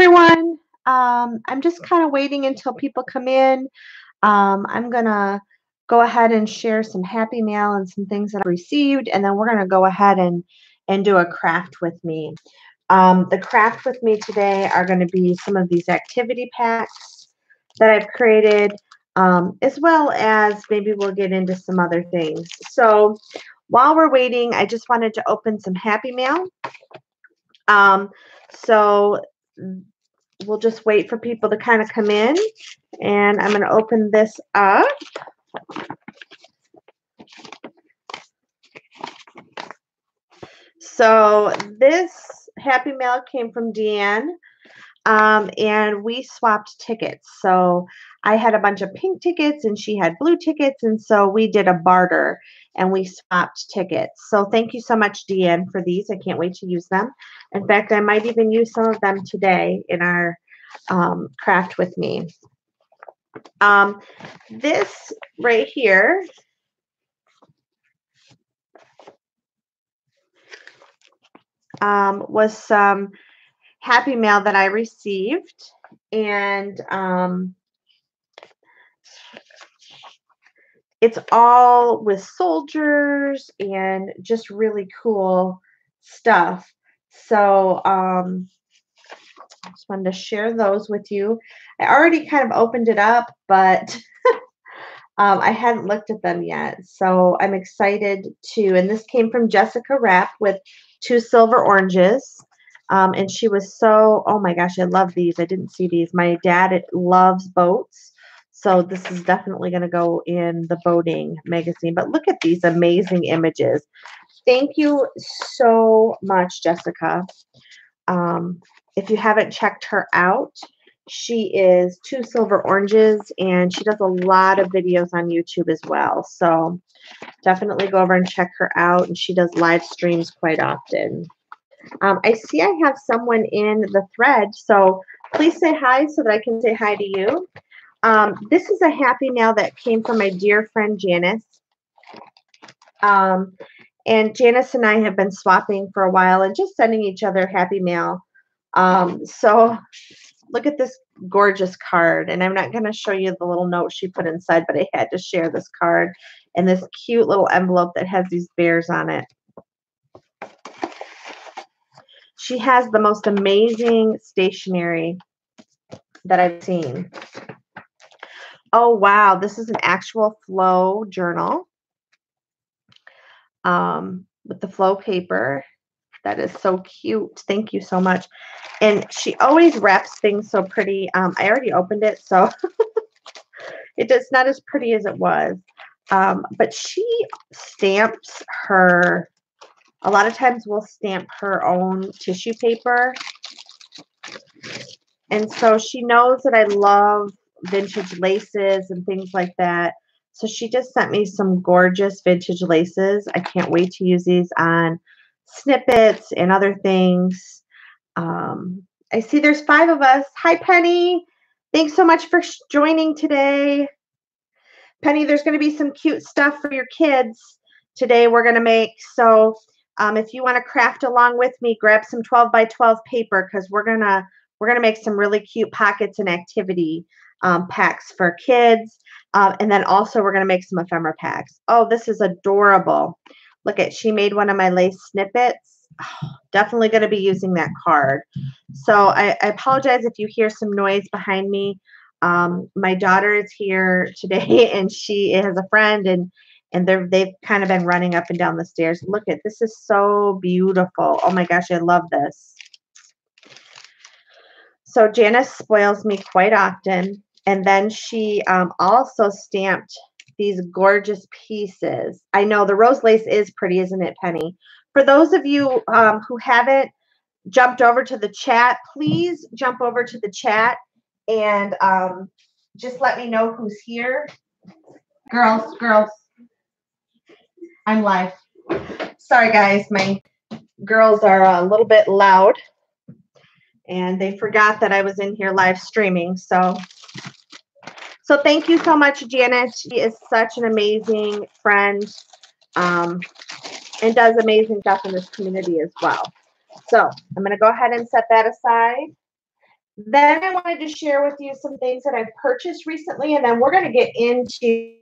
everyone. I'm just kind of waiting until people come in. I'm gonna go ahead and share some happy mail and some things that I've received, and then we're gonna go ahead and do a craft with me. The craft with me today are going to be some of these activity packs that I've created, as well as maybe we'll get into some other things. So while we're waiting, I just wanted to open some happy mail. So we'll just wait for people to kind of come in, and I'm going to open this up. So this happy mail came from Deanne, and we swapped tickets. So I had a bunch of pink tickets and she had blue tickets, and so we did a barter and we swapped tickets. So thank you so much, Deanne, for these. I can't wait to use them. In fact, I might even use some of them today in our craft with me. This right here was some happy mail that I received, and it's all with soldiers and just really cool stuff. So I just wanted to share those with you. I already kind of opened it up, but I hadn't looked at them yet. So I'm excited to, and this came from Jessica Rapp with 2 silver oranges. And she was so, oh my gosh, I love these. I didn't see these. My dad loves boats. So this is definitely going to go in the boating magazine. But look at these amazing images. Thank you so much, Jessica. If you haven't checked her out, she is 2 silver oranges, and she does a lot of videos on YouTube as well. So definitely go over and check her out. And she does live streams quite often. I see I have someone in the thread, so please say hi so that I can say hi to you. This is a happy mail that came from my dear friend Janice. And Janice and I have been swapping for a while and just sending each other happy mail. So look at this gorgeous card. And I'm not going to show you the little note she put inside, but I had to share this card and this cute little envelope that has these bears on it. She has the most amazing stationery that I've seen. Oh, wow. This is an actual flow journal with the flow paper. That is so cute. Thank you so much. And she always wraps things so pretty. I already opened it, so it's not as pretty as it was. But she stamps her, a lot of times we'll stamp her own tissue paper. And so she knows that I love vintage laces and things like that. So she just sent me some gorgeous vintage laces. I can't wait to use these on snippets and other things. I see there's 5 of us. Hi, Penny. Thanks so much for joining today. Penny, there's going to be some cute stuff for your kids today we're going to make. So if you want to craft along with me, grab some 12 by 12 paper, because we're gonna make some really cute pockets and activity packs for kids. And then also we're going to make some ephemera packs. Oh, this is adorable. Look at, she made one of my lace snippets. Oh, definitely going to be using that card. So I apologize if you hear some noise behind me. My daughter is here today, and she has a friend, and they've kind of been running up and down the stairs. Look at, this is so beautiful. Oh my gosh, I love this. So Janice spoils me quite often. And then she also stamped these gorgeous pieces. I know the rose lace is pretty, isn't it, Penny? For those of you who haven't jumped over to the chat, please jump over to the chat and just let me know who's here. Girls, I'm live. Sorry, guys. My girls are a little bit loud, and they forgot that I was in here live streaming. So thank you so much, Janet. She is such an amazing friend and does amazing stuff in this community as well. So I'm going to go ahead and set that aside. Then I wanted to share with you some things that I've purchased recently, and then we're going to get into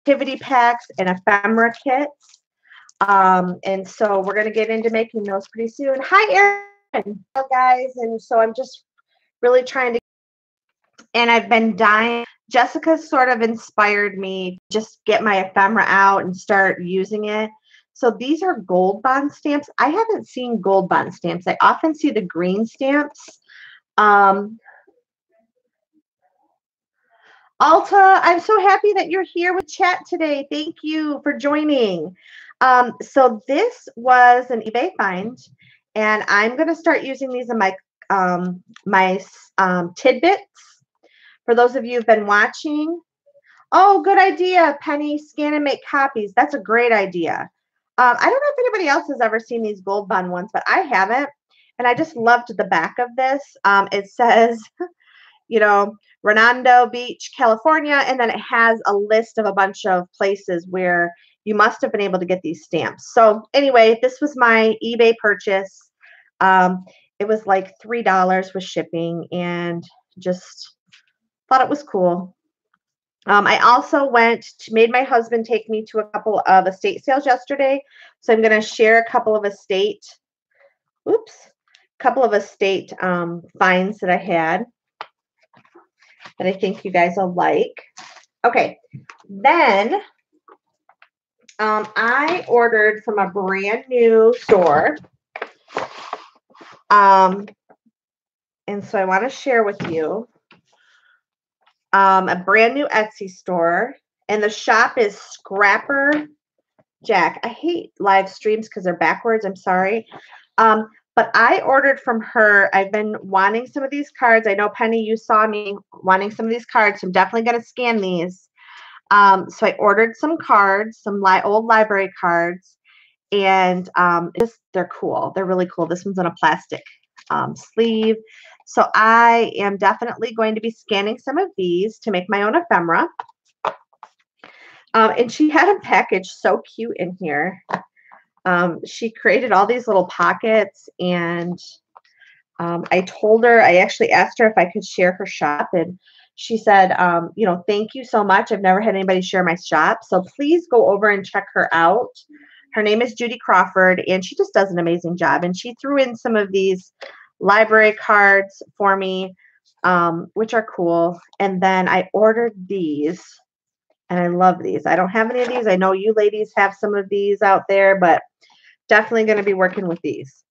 activity packs and ephemera kits. And so we're going to get into making those pretty soon. Hi, Erin. Hello, guys. And so I'm just really trying to, and I've been dying. Jessica sort of inspired me to just get my ephemera out and start using it. So these are gold bond stamps. I haven't seen gold bond stamps. I often see the green stamps. Um, Alta, I'm so happy that you're here with chat today. Thank you for joining. So this was an eBay find, and I'm going to start using these in my tidbits. For those of you who've been watching, oh, good idea, Penny. Scan and make copies. That's a great idea. I don't know if anybody else has ever seen these gold bond ones, but I haven't, and I just loved the back of this. It says, you know, Redondo Beach, California, and then it has a list of a bunch of places where you must have been able to get these stamps. So anyway, this was my eBay purchase. It was like $3 with shipping, and just thought it was cool. I also made my husband take me to a couple of estate sales yesterday. So I'm going to share a couple of estate finds that I had that I think you guys will like. Okay, then I ordered from a brand new store. And so I want to share with you a brand new Etsy store. And the shop is Scrapper Jack. I hate live streams because they're backwards. I'm sorry. But I ordered from her. I've been wanting some of these cards. I know, Penny, you saw me wanting some of these cards. So I'm definitely going to scan these. So I ordered some cards, some old library cards. And they're cool. They're really cool. This one's on a plastic sleeve. So I am definitely going to be scanning some of these to make my own ephemera. And she had a package so cute in here. She created all these little pockets, and I actually asked her if I could share her shop, and she said, thank you so much. I've never had anybody share my shop, so please go over and check her out. Her name is Judy Crawford, and she just does an amazing job. And she threw in some of these library cards for me, which are cool. And then I ordered these, and I love these. I don't have any of these. I know you ladies have some of these out there, but definitely going to be working with these.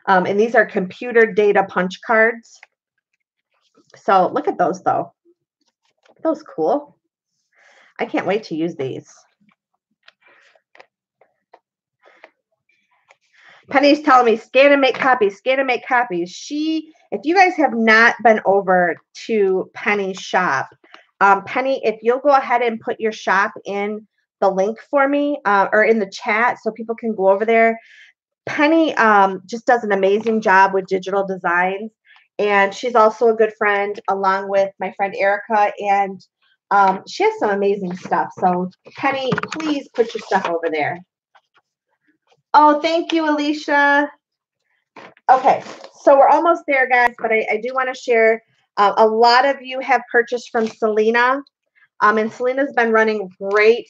And these are computer data punch cards. So look at those, though. Are those cool? I can't wait to use these. Penny's telling me, scan and make copies, scan and make copies. If you guys have not been over to Penny's shop, Penny, if you'll go ahead and put your shop in the link for me or in the chat so people can go over there. Penny just does an amazing job with digital designs, and she's also a good friend along with my friend Erica, and she has some amazing stuff. So Penny, please put your stuff over there. Oh, thank you, Alicia. Okay, so we're almost there, guys, but I do want to share. A lot of you have purchased from Selena, and Selena's been running great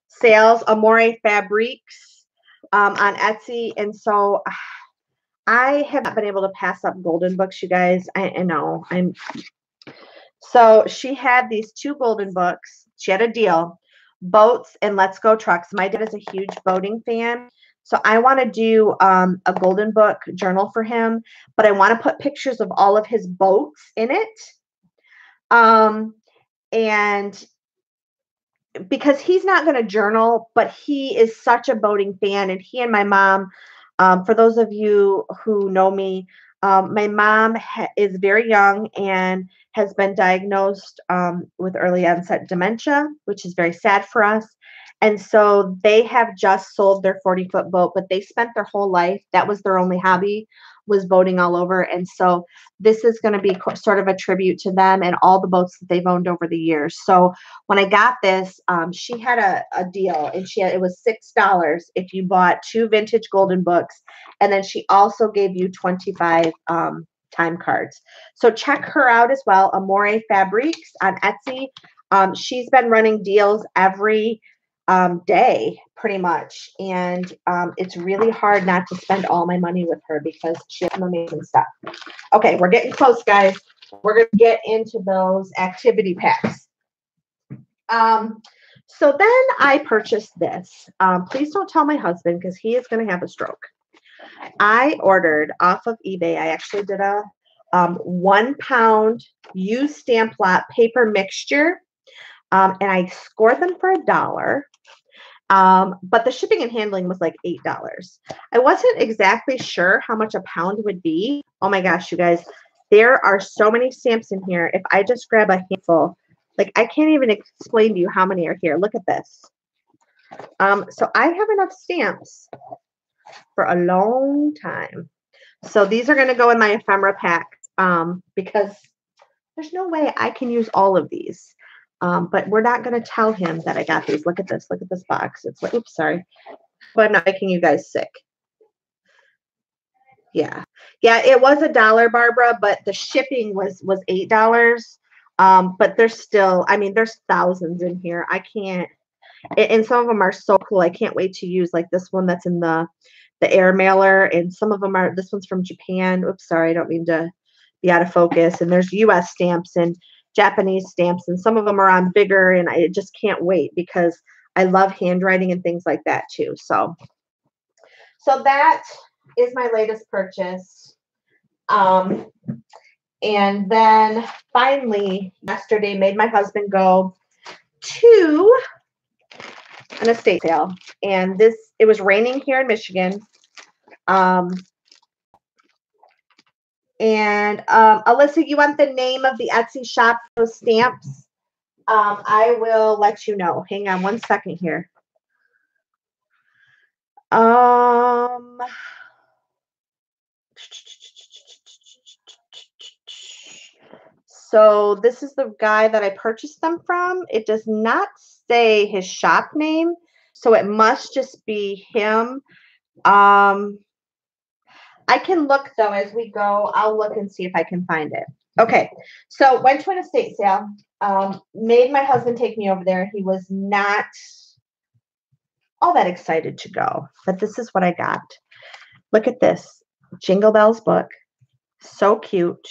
sales, Amore Fabrics on Etsy, and so I have not been able to pass up golden books, you guys. I know. So she had these 2 golden books. She had a deal. Boats and Let's Go Trucks. My dad is a huge boating fan. So I want to do a golden book journal for him, but I want to put pictures of all of his boats in it. And because he's not going to journal, but he is such a boating fan, and he and my mom, for those of you who know me, my mom is very young and has been diagnosed with early onset dementia, which is very sad for us. And so they have just sold their 40-foot boat, but they spent their whole life, that was their only hobby, was voting all over. And so this is going to be sort of a tribute to them and all the boats that they've owned over the years. So when I got this, she had a deal, and it was $6 if you bought 2 vintage golden books. And then she also gave you 25 time cards. So check her out as well, Amore Fabriques on Etsy. She's been running deals every day pretty much. And it's really hard not to spend all my money with her because she has some amazing stuff. Okay, we're getting close, guys. We're going to get into those activity packs. So then I purchased this. Please don't tell my husband because he is going to have a stroke. I ordered off of eBay. I actually did a 1 pound used stamp lot paper mixture. And I scored them for $1. But the shipping and handling was like $8. I wasn't exactly sure how much a pound would be. Oh my gosh, you guys, there are so many stamps in here. If I just grab a handful, like I can't even explain to you how many are here. Look at this. So I have enough stamps for a long time. So these are going to go in my ephemera pack because there's no way I can use all of these. But we're not going to tell him that I got these. Look at this. Look at this box. It's like, oops, sorry. But I'm not making you guys sick. Yeah. Yeah, it was $1, Barbara, but the shipping was $8. But there's still, I mean, there's thousands in here. I can't, and some of them are so cool. I can't wait to use like this one that's in the air mailer. And some of them are, this one's from Japan. Oops, sorry. I don't mean to be out of focus. And there's US stamps and Japanese stamps, and some of them are on bigger, and I just can't wait because I love handwriting and things like that too. So that is my latest purchase. And then finally yesterday made my husband go to an estate sale, and it was raining here in Michigan. And Alyssa, you want the name of the Etsy shop for those stamps? I will let you know. Hang on one second here. So this is the guy that I purchased them from. It does not say his shop name, so it must just be him. I can look, though, as we go. I'll look and see if I can find it. Okay, so went to an estate sale. Made my husband take me over there. He was not all that excited to go, but this is what I got. Look at this. Jingle Bells book. So cute.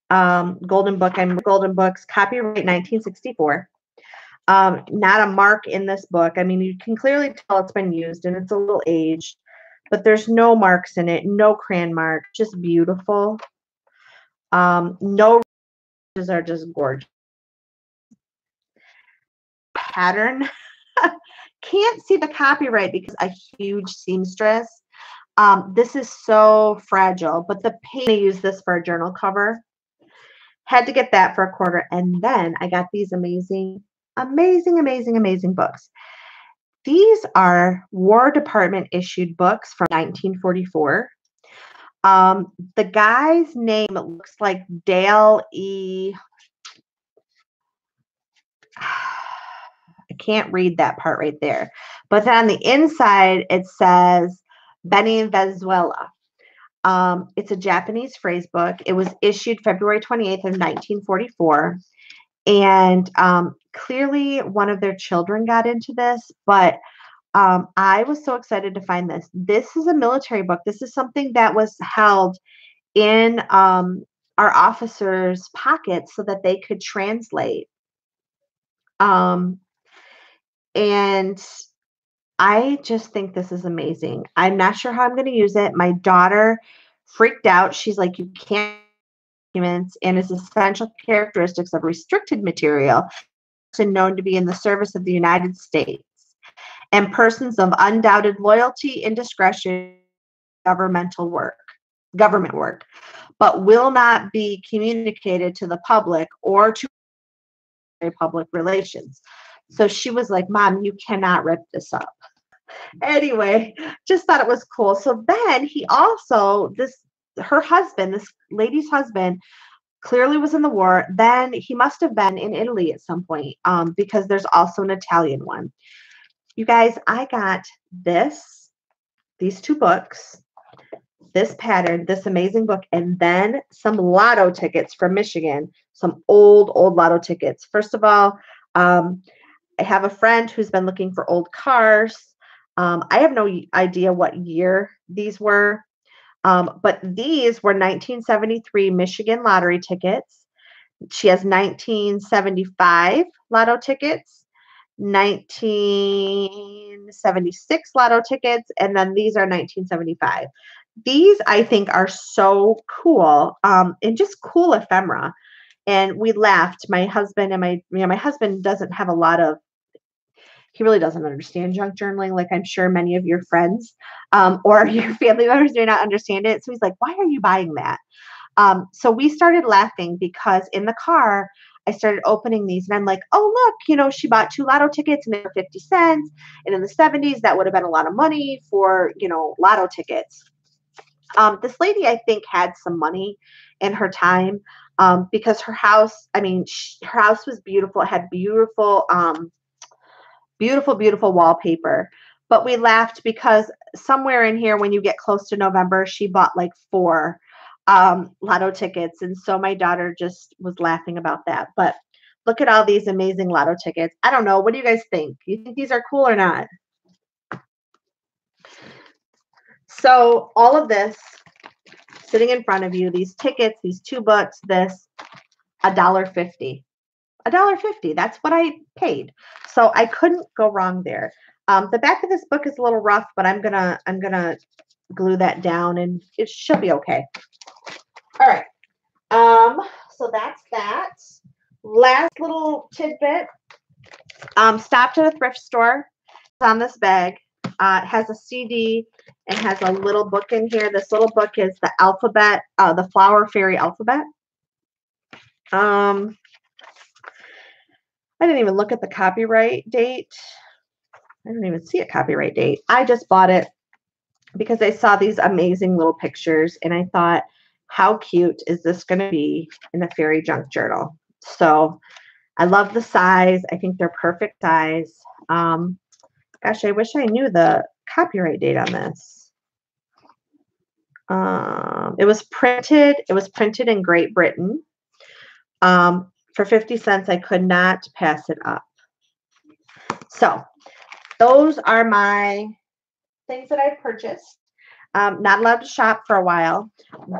Golden book. I'm Golden Books. Copyright 1964. Not a mark in this book. I mean, you can clearly tell it's been used and it's a little aged. But there's no marks in it, no crayon mark, just beautiful. No roses are just gorgeous. Pattern. Can't see the copyright because a huge seamstress. This is so fragile, but the paint, I use this for a journal cover. Had to get that for $0.25. And then I got these amazing, amazing, amazing, amazing books. These are War Department issued books from 1944. The guy's name looks like Dale E. I can't read that part right there. But then on the inside, it says Venezuela. It's a Japanese phrase book. It was issued February 28th of 1944. And clearly one of their children got into this, but I was so excited to find this. This is a military book. This is something that was held in our officers' pockets so that they could translate. And I just think this is amazing. I'm not sure how I'm going to use it. My daughter freaked out. She's like, you can't documents and its essential characteristics of restricted material and known to be in the service of the United States and persons of undoubted loyalty and discretion government work, but will not be communicated to the public or to public relations. So she was like, Mom, you cannot rip this up. Anyway, just thought it was cool. So then he also, her husband, this lady's husband, clearly was in the war. Then he must have been in Italy at some point, because there's also an Italian one. You guys, I got these two books, this pattern, this amazing book, and then some lotto tickets from Michigan, some old lotto tickets. First of all, I have a friend who's been looking for old cars. I have no idea what year these were, but these were 1973 Michigan lottery tickets. She has 1975 lotto tickets, 1976 lotto tickets, and then these are 1975. These I think are so cool, and just cool ephemera. And we laughed. My husband and my husband doesn't have a lot of. He really doesn't understand junk journaling, like I'm sure many of your friends, or your family members may not understand it. So he's like, "Why are you buying that?" So we started laughing because in the car, I started opening these and I'm like, oh, look, she bought 2 lotto tickets and they were 50 cents. And in the 70s, that would have been a lot of money for, lotto tickets. This lady, I think, had some money in her time, because her house, her house was beautiful. It had beautiful wallpaper. But we laughed because somewhere in here, when you get close to November, she bought like 4 lotto tickets. And so my daughter just was laughing about that. But look at all these amazing lotto tickets. I don't know. What do you guys think? You think these are cool or not? So all of this sitting in front of you, these tickets, these 2 books, this, $1.50. $1.50. That's what I paid. So I couldn't go wrong there. The back of this book is a little rough, but I'm gonna glue that down and it should be okay. All right. So that's that. Last little tidbit. Stopped at a thrift store. It's on this bag. It has a CD and has a little book in here. This little book is the alphabet, the Flower Fairy alphabet. I didn't even look at the copyright date. I didn't even see a copyright date. I just bought it because I saw these amazing little pictures and I thought, how cute is this going to be in a fairy junk journal? So I love the size. I think they're perfect size. Gosh, I wish I knew the copyright date on this. It was printed in Great Britain. For 50 cents, I could not pass it up. So those are my things that I've purchased. Not allowed to shop for a while,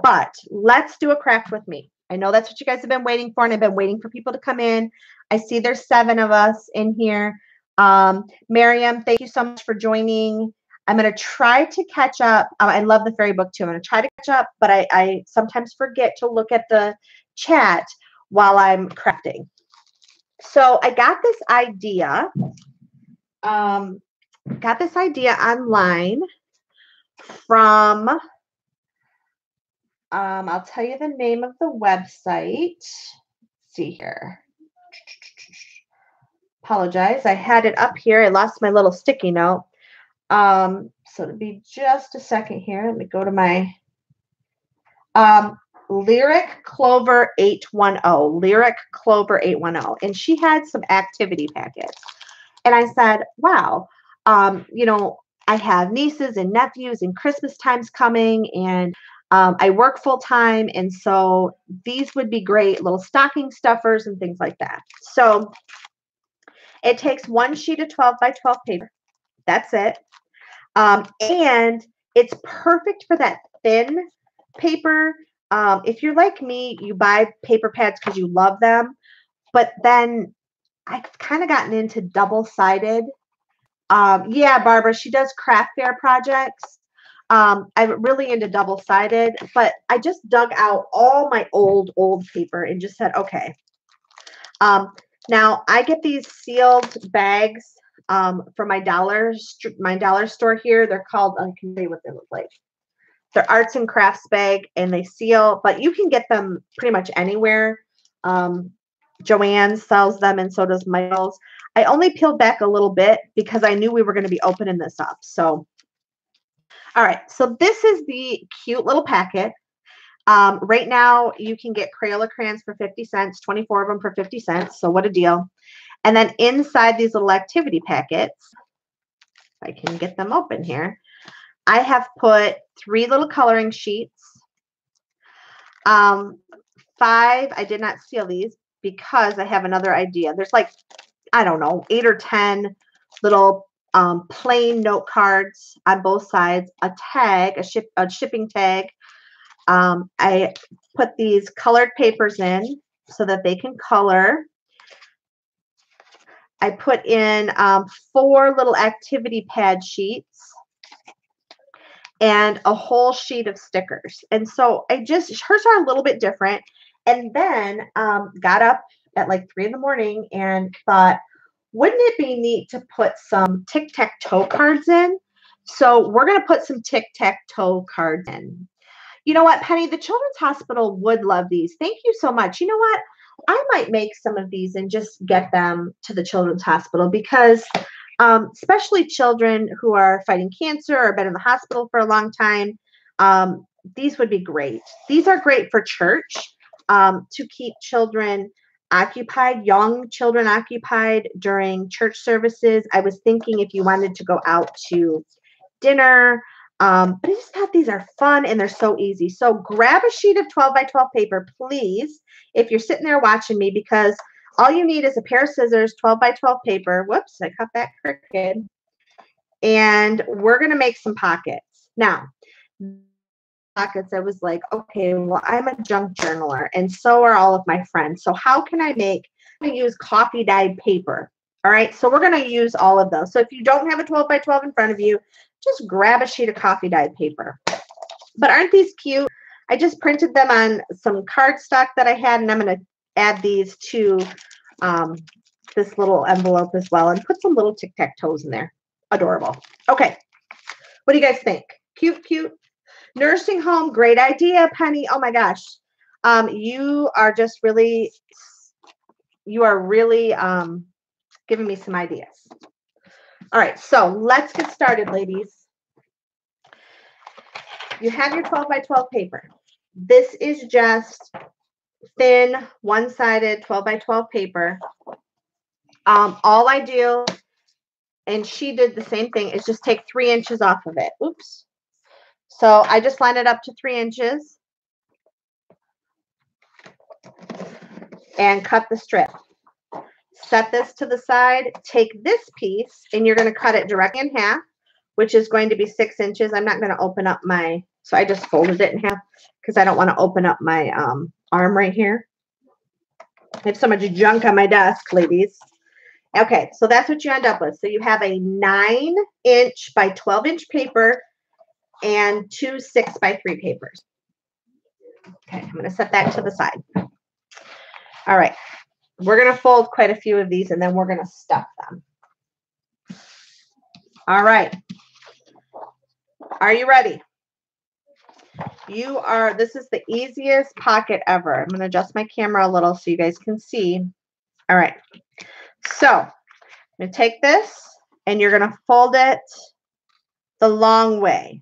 but let's do a craft with me. I know that's what you guys have been waiting for, and I've been waiting for people to come in. I see there's 7 of us in here. Miriam, thank you so much for joining. I'm going to try to catch up. I love the fairy book too. I'm going to try to catch up, but I sometimes forget to look at the chat while I'm crafting. So I got this idea. Got this idea online from, I'll tell you the name of the website. Let's see here. Apologize. I had it up here. I lost my little sticky note. So it'll be just a second here. Let me go to my Lyric Clover 810. Lyric Clover 810. And she had some activity packets. And I said, wow, I have nieces and nephews and Christmas time's coming and I work full time. And so these would be great little stocking stuffers and things like that. So it takes 1 sheet of 12 by 12 paper. That's it. And it's perfect for that thin paper. If you're like me, you buy paper pads because you love them. But then I've kind of gotten into double-sided. Yeah, Barbara, she does craft fair projects. I'm really into double-sided, but I just dug out all my old paper and just said, okay. Now I get these sealed bags from my dollar store here. They're called, I can tell you what they look like. They're arts and crafts bag and they seal, but you can get them pretty much anywhere. Joanne sells them and so does Michael's. I only peeled back a little bit because I knew we were going to be opening this up. So, all right. So this is the cute little packet. Right now, you can get Crayola crayons for 50 cents, 24 of them for 50 cents. So what a deal. And then inside these little activity packets, if I can get them open here, I have put 3 little coloring sheets. 5, I did not seal these because I have another idea. There's like, I don't know, 8 or 10 little plain note cards on both sides, a tag, a shipping tag. I put these colored papers in so that they can color. I put in 4 little activity pad sheets and a whole sheet of stickers. And so hers are a little bit different. And then got up at like 3 in the morning and thought, wouldn't it be neat to put some tic-tac-toe cards in? So we're going to put some tic-tac-toe cards in. You know what, Penny? The Children's Hospital would love these. Thank you so much. You know what? I might make some of these and just get them to the Children's Hospital because especially children who are fighting cancer or been in the hospital for a long time, these would be great. These are great for church to keep children occupied, young children occupied during church services. I was thinking if you wanted to go out to dinner, but I just thought these are fun and they're so easy. So grab a sheet of 12 by 12 paper, please, if you're sitting there watching me, because all you need is a pair of scissors, 12 by 12 paper. Whoops, I cut that crooked. And we're going to make some pockets. Now, pockets, I was like, okay, well, I'm a junk journaler, and so are all of my friends. So how can I use coffee dyed paper? All right, so we're going to use all of those. So if you don't have a 12 by 12 in front of you, just grab a sheet of coffee dyed paper. But aren't these cute? I just printed them on some cardstock that I had, and I'm going to add these to this little envelope as well and put some little tic-tac-toes in there. Adorable. Okay, what do you guys think? Cute, cute. Nursing home, great idea, Penny. Oh my gosh. You are really giving me some ideas. All right, so let's get started, ladies. You have your 12 by 12 paper. This is just thin, one-sided 12 by 12 paper. All I do, and she did the same thing, is just take 3 inches off of it. Oops. So I just line it up to 3 inches and cut the strip. Set this to the side. Take this piece, and you're going to cut it directly in half, which is going to be 6 inches. I'm not going to open up so I just folded it in half because I don't want to open up my arm right here. I have so much junk on my desk, ladies. Okay, so that's what you end up with. So you have a 9-inch by 12-inch paper and 2 6 by 3 papers. Okay, I'm going to set that to the side. All right, we're going to fold quite a few of these, and then we're going to stuff them. All right. Are you ready? This is the easiest pocket ever. I'm going to adjust my camera a little so you guys can see. All right. So I'm going to take this, and you're going to fold it the long way.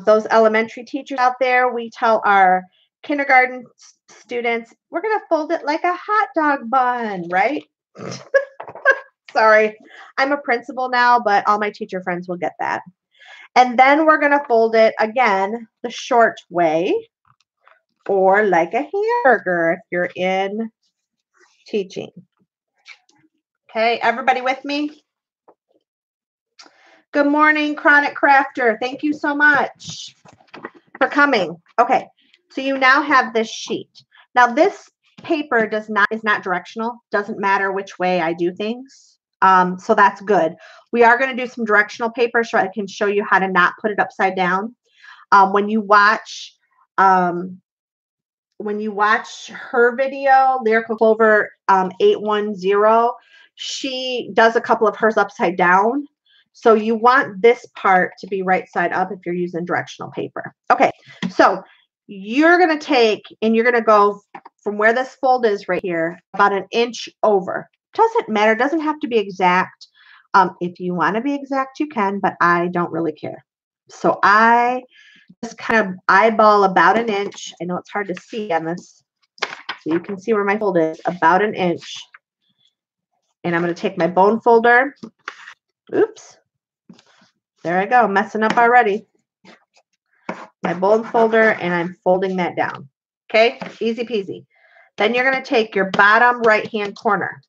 Those elementary teachers out there, we tell our kindergarten students, we're going to fold it like a hot dog bun, right? Sorry, I'm a principal now, but all my teacher friends will get that. And then we're going to fold it again the short way, or like a hamburger if you're in teaching. Okay, everybody with me? Good morning, Chronic Crafter. Thank you so much for coming. Okay, so you now have this sheet. Now this paper is not directional. Doesn't matter which way I do things. So that's good. We are going to do some directional paper so I can show you how to not put it upside down. When you watch her video, Lyrical Clover 810, she does a couple of hers upside down. So you want this part to be right side up if you're using directional paper. Okay, so you're going to take, and you're going to go from where this fold is right here, about 1 inch over. Doesn't matter, doesn't have to be exact. If you want to be exact, you can, but I don't really care. So I just kind of eyeball about an inch. I know it's hard to see on this. So you can see where my fold is, about an inch. And I'm going to take my bone folder. Oops. There I go, messing up already. My bone folder, and I'm folding that down. Okay, easy peasy. Then you're going to take your bottom right-hand corner.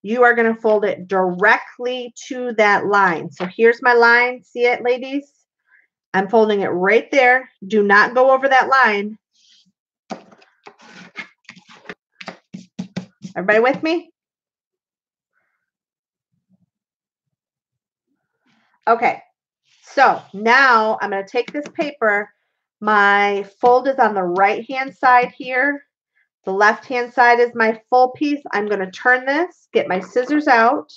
You are going to fold it directly to that line. So here's my line. See it, ladies? I'm folding it right there. Do not go over that line. Everybody with me? Okay, so now I'm going to take this paper. My fold is on the right-hand side here. The left-hand side is my full piece. I'm going to turn this, get my scissors out,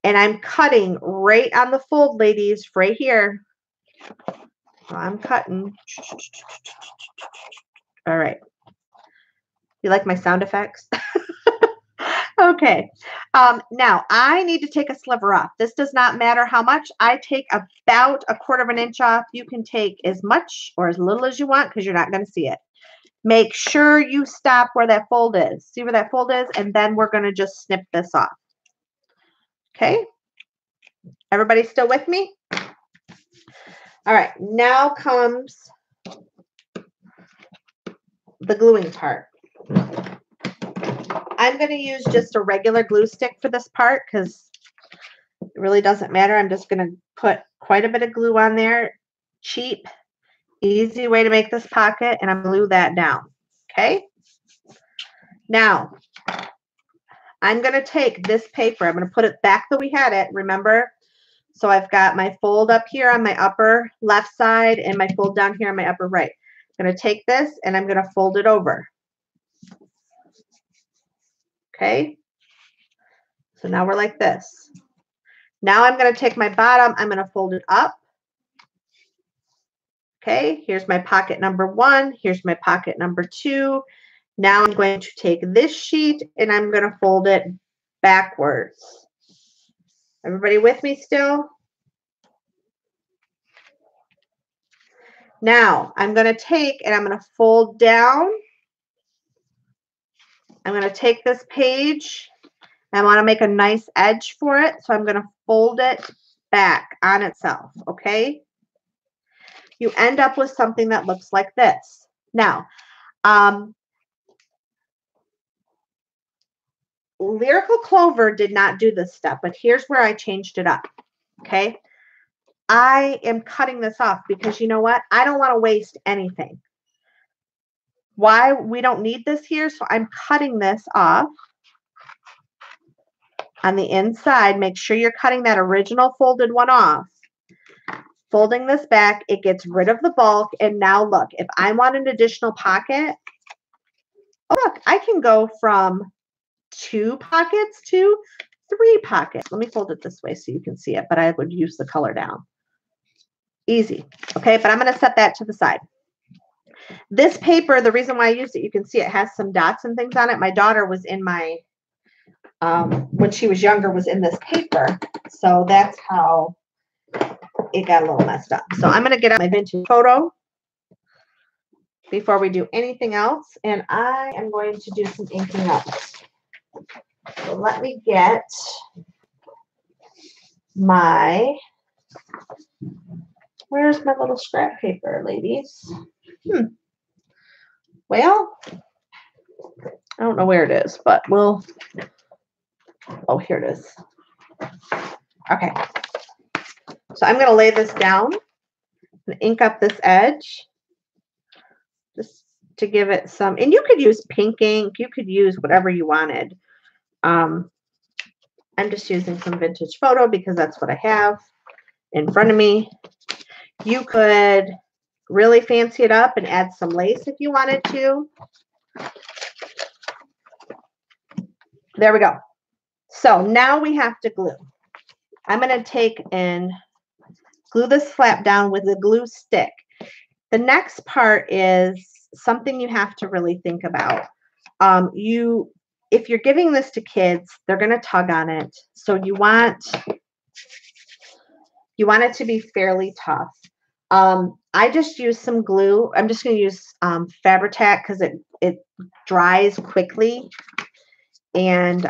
and I'm cutting right on the fold, ladies, right here. So I'm cutting. All right. You like my sound effects? Okay. Now I need to take a sliver off. This does not matter how much. I take about 1/4 of an inch off. You can take as much or as little as you want because you're not going to see it. Make sure you stop where that fold is. See where that fold is? And then we're going to just snip this off. Okay. Everybody still with me? All right. Now comes the gluing part. I'm going to use just a regular glue stick for this part because it really doesn't matter. I'm just going to put quite a bit of glue on there. Cheap, easy way to make this pocket, and I'm going to glue that down. Okay? Now, I'm going to take this paper. I'm going to put it back the way we had it, remember? So I've got my fold up here on my upper left side and my fold down here on my upper right. I'm going to take this and I'm going to fold it over. Okay? So now we're like this. Now I'm going to take my bottom, I'm going to fold it up. Okay, here's my pocket number 1. Here's my pocket number 2. Now I'm going to take this sheet and I'm going to fold it backwards. Everybody with me still? Now I'm going to take and I'm going to fold down. I'm going to take this page. I want to make a nice edge for it, so I'm going to fold it back on itself, okay? You end up with something that looks like this. Now, Lyrical Clover did not do this step, but here's where I changed it up, okay? I am cutting this off because you know what? I don't want to waste anything. Why? We don't need this here, so I'm cutting this off. On the inside, make sure you're cutting that original folded one off. Folding this back, it gets rid of the bulk. And now look, if I want an additional pocket, oh look, I can go from 2 pockets to 3 pockets. Let me fold it this way so you can see it, but I would use the color down. Easy, okay? But I'm going to set that to the side. This paper, the reason why I used it, you can see it has some dots and things on it. My daughter was in my when she was younger, was in this paper. So that's how it got a little messed up. So I'm going to get out my vintage photo before we do anything else. And I am going to do some inking up. So let me get my, where's my little scrap paper, ladies? Well, I don't know where it is, but we'll, oh, here it is. Okay. So I'm going to lay this down and ink up this edge just to give it some, and you could use pink ink. You could use whatever you wanted. I'm just using some vintage photo because that's what I have in front of me. You could really fancy it up and add some lace if you wanted to. There we go. So now we have to glue. I'm going to take and glue this flap down with a glue stick. The next part is something you have to really think about. If you're giving this to kids, they're going to tug on it. So you want it to be fairly tough. I just use some glue. I'm just going to use Fabri-Tac because it dries quickly, and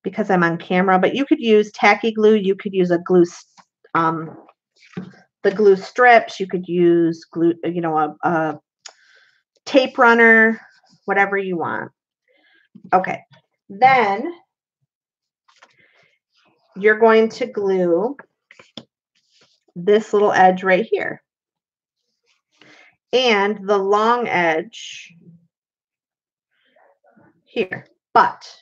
because I'm on camera. But you could use tacky glue. You could use a glue, the glue strips. You could use glue, a tape runner, whatever you want. Okay, then you're going to glue this little edge right here and the long edge here. But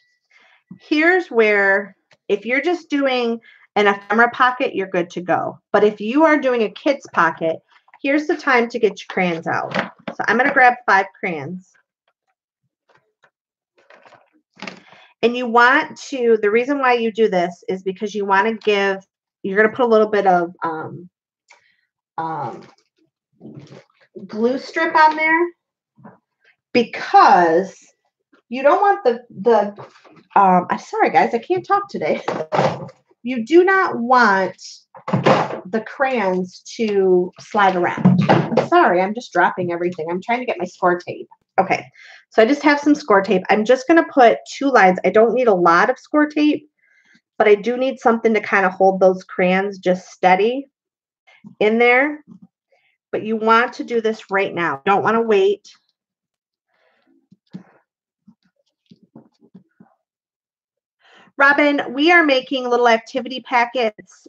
here's where, if you're just doing an ephemera pocket, you're good to go. But if you are doing a kid's pocket, here's the time to get your crayons out. So I'm going to grab 5 crayons. And you want to, the reason why you do this is because you want to give, you're going to put a little bit of glue strip on there, because you don't want I'm sorry guys, I can't talk today. You do not want the crayons to slide around. Sorry, I'm just dropping everything. I'm trying to get my score tape. Okay, so I just have some score tape. I'm just going to put 2 lines. I don't need a lot of score tape, but I do need something to kind of hold those crayons just steady in there. But you want to do this right now. Don't want to wait. Robin, we are making little activity packets,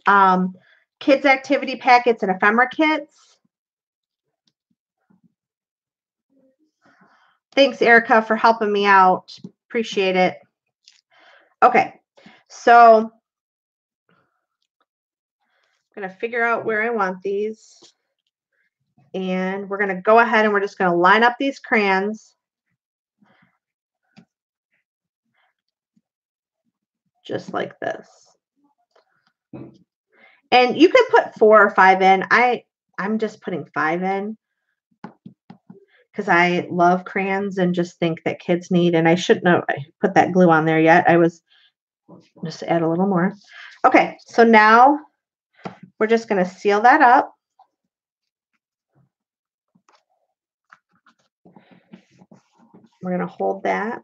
kids activity packets and ephemera kits. Thanks, Erica, for helping me out. Appreciate it. Okay, so I'm going to figure out where I want these. And we're going to go ahead and we're just going to line up these crayons. Just like this. And you could put 4 or 5 in. I'm just putting 5 in because I love crayons and just think that kids need, and I shouldn't have put that glue on there yet. I was just add a little more. Okay, so now we're just going to seal that up. We're going to hold that.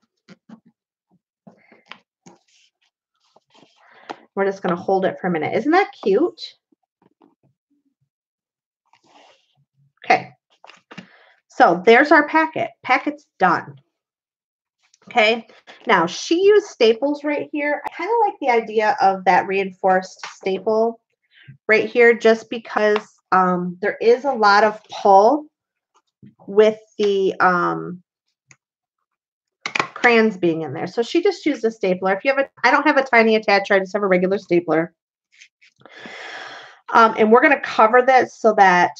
We're just going to hold it for a minute. Isn't that cute? Okay. So there's our packet. Packet's done. Okay. Now she used staples right here. I kind of like the idea of that reinforced staple right here, just because there is a lot of pull with the crayons being in there. So she just used a stapler. If you have I don't have a tiny attacher. I just have a regular stapler. And we're going to cover this so that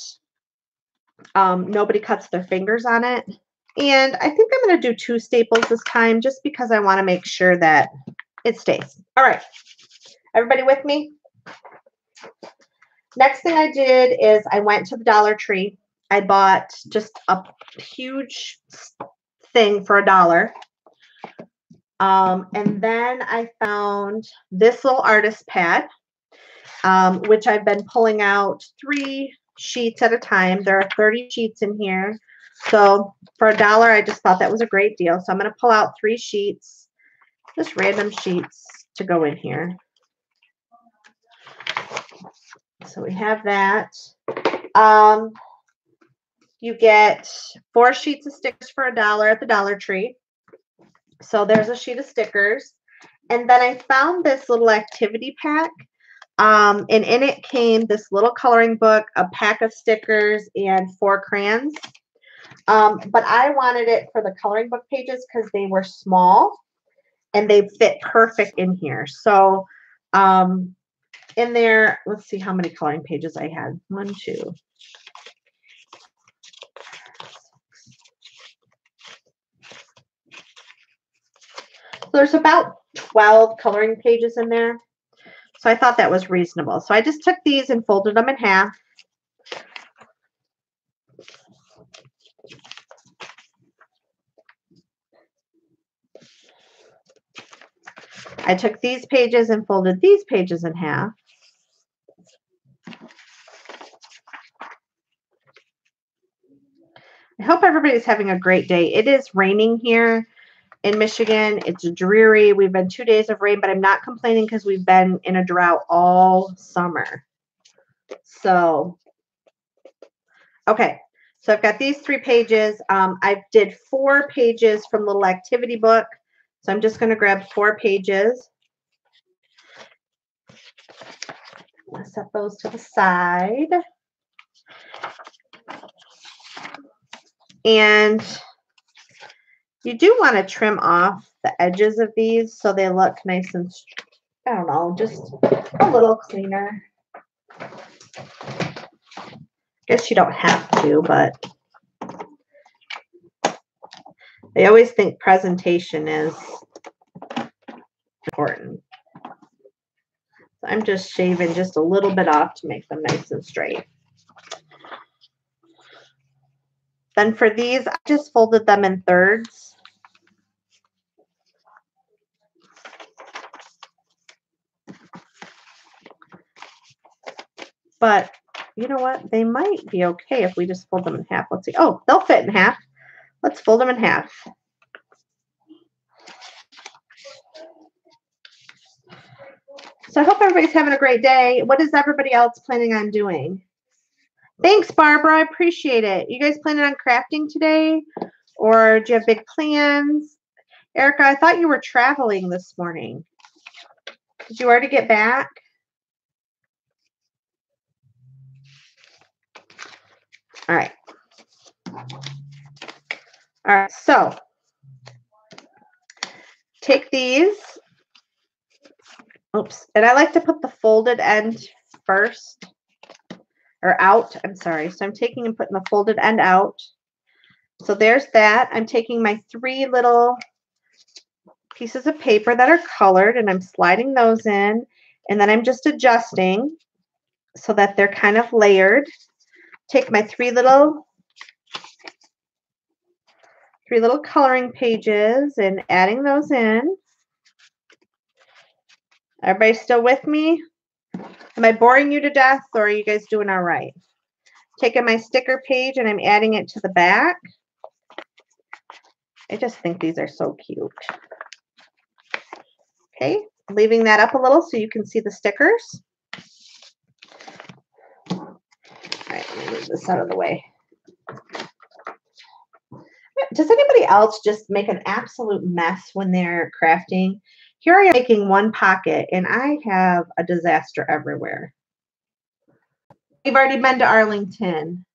nobody cuts their fingers on it. And I think I'm going to do 2 staples this time just because I want to make sure that it stays. All right. Everybody with me? Next thing I did is I went to the Dollar Tree. I bought just a huge thing for $1. And then I found this little artist pad, which I've been pulling out 3 sheets at a time. There are 30 sheets in here. So for $1, I just thought that was a great deal. So I'm going to pull out 3 sheets, just random sheets to go in here. So we have that. You get 4 sheets of stickers for $1 at the Dollar Tree. So there's a sheet of stickers. And then I found this little activity pack. And in it came this little coloring book, a pack of stickers, and 4 crayons. But I wanted it for the coloring book pages because they were small and they fit perfect in here. So in there, let's see how many coloring pages I had. 1, 2. So there's about 12 coloring pages in there. So I thought that was reasonable. So I just took these and folded them in half. I took these pages and folded these pages in half. everybody's having a great day. It is raining here in Michigan. It's dreary. We've been 2 days of rain, but I'm not complaining because we've been in a drought all summer. So, okay. So I've got these 3 pages. I did 4 pages from Little Activity Book. So I'm just going to grab 4 pages. I'm going to set those to the side. And you do want to trim off the edges of these so they look nice and, I don't know, just a little cleaner. Guess you don't have to, but I always think presentation is important. So I'm just shaving just a little bit off to make them nice and straight. Then for these, I just folded them in thirds. But you know what? They might be okay if we just fold them in half. Let's see. Oh, they'll fit in half. Let's fold them in half. So I hope everybody's having a great day. What is everybody else planning on doing? Thanks, Barbara. I appreciate it. You guys planning on crafting today? Or do you have big plans? Erica, I thought you were traveling this morning. Did you already get back? All right. All right, so take these. Oops. And I like to put the folded end first. Or out. I'm sorry. So I'm taking and putting the folded end out. So there's that. I'm taking my 3 little pieces of paper that are colored and I'm sliding those in. And then I'm just adjusting so that they're kind of layered. Take my 3 little coloring pages and adding those in. Everybody still with me? Am I boring you to death or are you guys doing all right? Taking my sticker page and I'm adding it to the back. I just think these are so cute. Okay, leaving that up a little so you can see the stickers. All right, let me move this out of the way. Does anybody else just make an absolute mess when they're crafting? Here I am making one pocket and I have a disaster everywhere. We've already been to Arlington.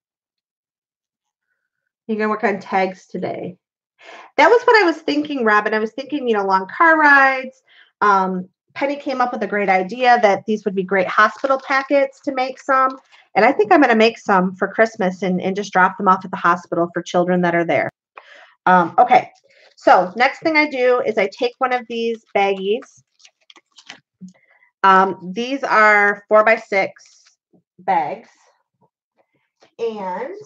You're going to work on tags today. That was what I was thinking, Robin. I was thinking, long car rides. Penny came up with a great idea that these would be great hospital packets to make some. And I think I'm going to make some for Christmas and just drop them off at the hospital for children that are there. Okay, so next thing I do is I take one of these baggies. These are 4x6 bags. And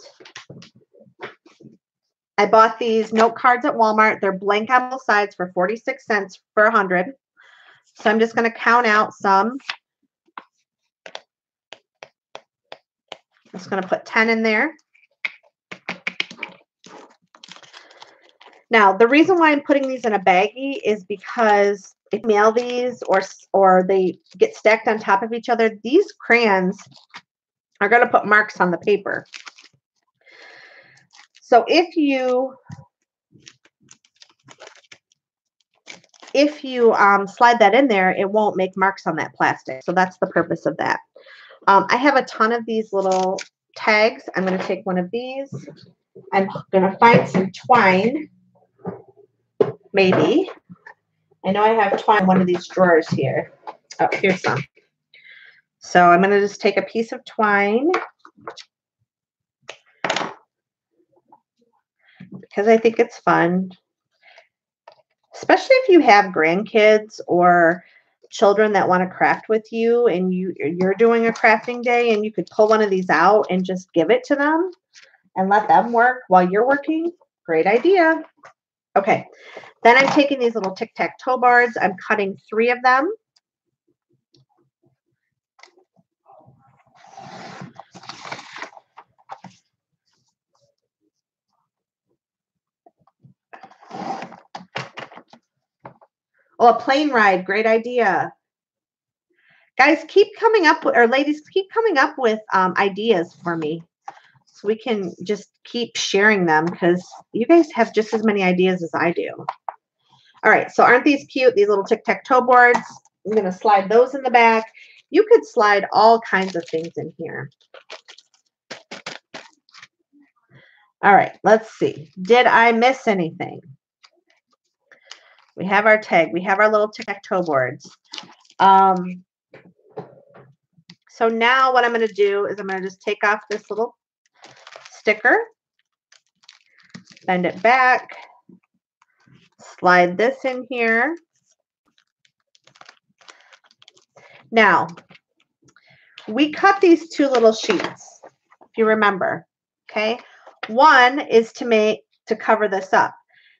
I bought these note cards at Walmart. They're blank on both sides for 46 cents for 100. So I'm just going to count out some. I'm just going to put 10 in there. Now, the reason why I'm putting these in a baggie is because if you mail these or they get stacked on top of each other, these crayons are going to put marks on the paper. So if you slide that in there, it won't make marks on that plastic. So that's the purpose of that. I have a ton of these little tags. I'm going to take one of these. I'm going to find some twine, maybe. I know I have twine in one of these drawers here. Oh, here's some. So I'm going to just take a piece of twine because I think it's fun. Especially if you have grandkids or children that want to craft with you and you're doing a crafting day and you could pull one of these out and just give it to them and let them work while you're working. Great idea. Okay, then I'm taking these little tic-tac-toe boards. I'm cutting 3 of them. Oh, a plane ride. Great idea. Guys, keep coming up with, or ladies, keep coming up with ideas for me. So we can just keep sharing them because you guys have just as many ideas as I do. All right, so aren't these cute, these little tic-tac-toe boards? I'm going to slide those in the back. You could slide all kinds of things in here. All right, let's see. Did I miss anything? We have our tag. We have our little tic-tac-toe boards. So now what I'm going to do is I'm going to just take off this little sticker, bend it back, slide this in here. Now, we cut these two little sheets, if you remember, okay? One is to cover this up.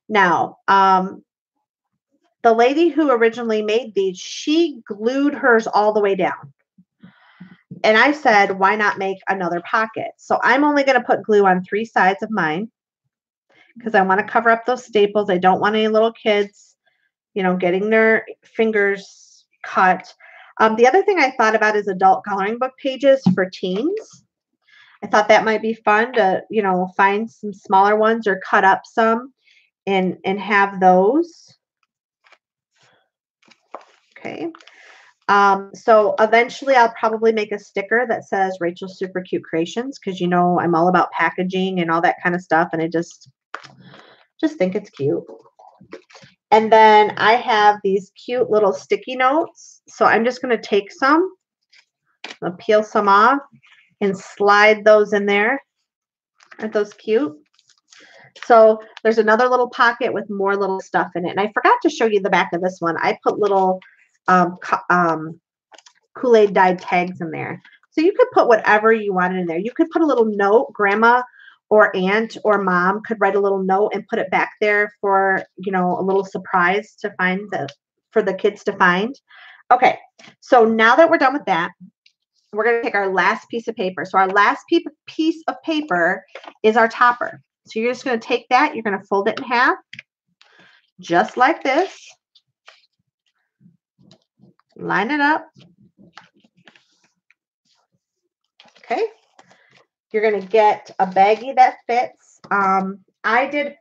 Now, the lady who originally made these, she glued hers all the way down. And I said, why not make another pocket? So I'm only going to put glue on 3 sides of mine because I want to cover up those staples. I don't want any little kids, getting their fingers cut. The other thing I thought about is adult coloring book pages for teens. I thought that might be fun to, find some smaller ones or cut up some and have those. Okay. So eventually I'll probably make a sticker that says Rachel's Super Cute Creations because I'm all about packaging and all that kind of stuff, and I just think it's cute. And then I have these cute little sticky notes. So I'm just going to take some, I'll peel some off and slide those in there. Aren't those cute? So there's another little pocket with more little stuff in it. And I forgot to show you the back of this one. I put little Kool-Aid dyed tags in there. So you could put whatever you wanted in there. You could put a little note. Grandma or aunt or mom could write a little note and put it back there for, a little surprise to find for the kids to find. Okay, so now that we're done with that, we're going to take our last piece of paper. So our last piece of paper is our topper. So you're just going to take that, you're going to fold it in half, just like this. Line it up. Okay. You're going to get a baggie that fits. I did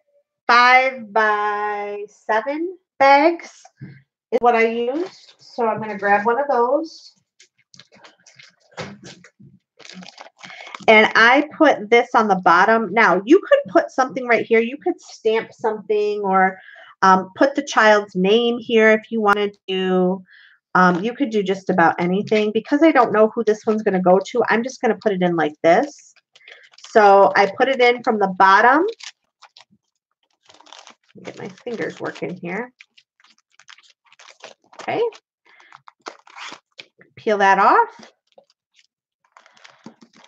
5 by 7 bags is what I used. So I'm going to grab one of those. And I put this on the bottom. Now, you could put something right here. You could stamp something or put the child's name here if you wanted to. You could do just about anything. Because I don't know who this one's going to go to, I'm just going to put it in like this. So I put it in from the bottom. Get my fingers working here. Okay. Peel that off.